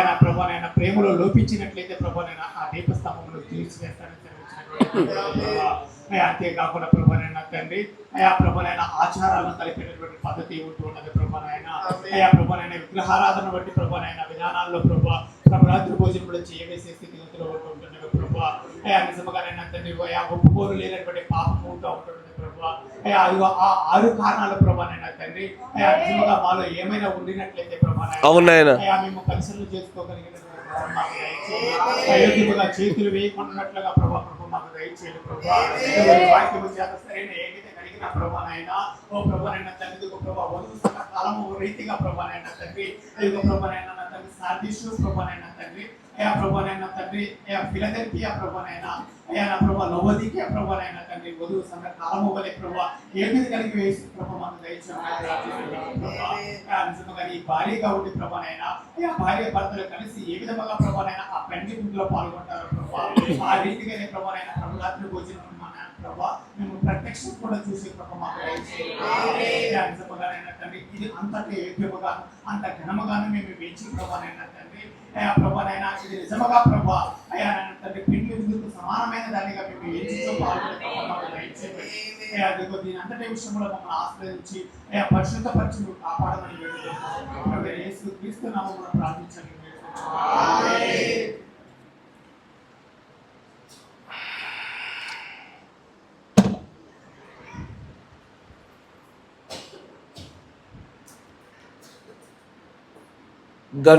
నా ప్రభావైనా ప్రేమలో లోపించినట్లయితే ప్రభావైనా ఆ దీపస్తంభంలో తీర్చివేస్తానని అంతేకాకుండా ప్రభావైనా తండ్రి, ప్రభావైనా ఆచారాలను కలిపినటువంటి పద్ధతి ఉంటూ ఉన్నది ప్రభావైనా. ప్రభావైనా విగ్రహారాధన బట్టి ప్రభావైనా విధానాల్లో ప్రభారాత్రి భోజనంలో చేయవేసే స్థితిగతిలో ఉంటున్నది ప్రభావ. నిజముగానైనా తండ్రి, ఒప్పుకోలు లేనటువంటి పాపం ఉంటూ ఉంటున్నది ప్రభావ. అదిగో ఆ 6 కారణాల ప్రభావైనా తండ్రి, నిజముగా మాలో ఏమైనా ఉండినట్లయితే ప్రభావైనా మేము పరిశీలన చేసుకోగలిగిన అయోగ్యముగా చేతులు వేయకున్నట్లుగా ప్రభావ మాకు దయచేయాలి ప్రభావ. సరైన ఏదైతే కలిగిన ప్రభావైనా ఓ ప్రభావైనా తండ్రి, ప్రభావ వధువు కాలము రీతిగా ప్రభావైనా తండ్రి, ప్రభావైనా తండ్రి సార్దీసు ప్రభావైనా తండ్రి, ప్రభావైనా తండ్రి ఫిలదెల్ఫియా ప్రభావైనా నా ప్రభావ లవోదికియా ప్రభావైనా తండ్రి వధువు సంఘ కాలము వలె ప్రభావ ఏమిది కలిగి వేసి ప్రభావ మాకు దయచేయాలి. నిజంగా ఈ భార్యగా ఉండి ప్రభావైనా భార్య భర్తలు కలిసి ఏ విధంగా ప్రభావైనా ఆ పెండి గుంపులో పాల్గొంటారు ప్రభావ. ఆ రీతిగానే ప్రభావైనా ప్రభు రాత్రి భోజనం ప్రభా మేము ప్రత్యక్షం కూడా చూసే ప్రభా మాకు నిజముగానైనా తండ్రి ఇది అంతటి ఏప్యముగా అంత ఘనముగాను మేము వేచి ప్రభానైనా తండ్రి అయా ప్రభానైనా ఇది నిజముగా ప్రభా అయా తండ్రి పిండి విందుకు సమానమైన దానిగా మేము ఎంచుతో పాల్గొనే దీని అంతటి విషయంలో మమ్మల్ని ఆశ్రయించి అయా పరిశుద్ధపరిచి కాపాడమని వేడుకుంటున్నాము యేసు క్రీస్తు నామమున ప్రార్థించండి. God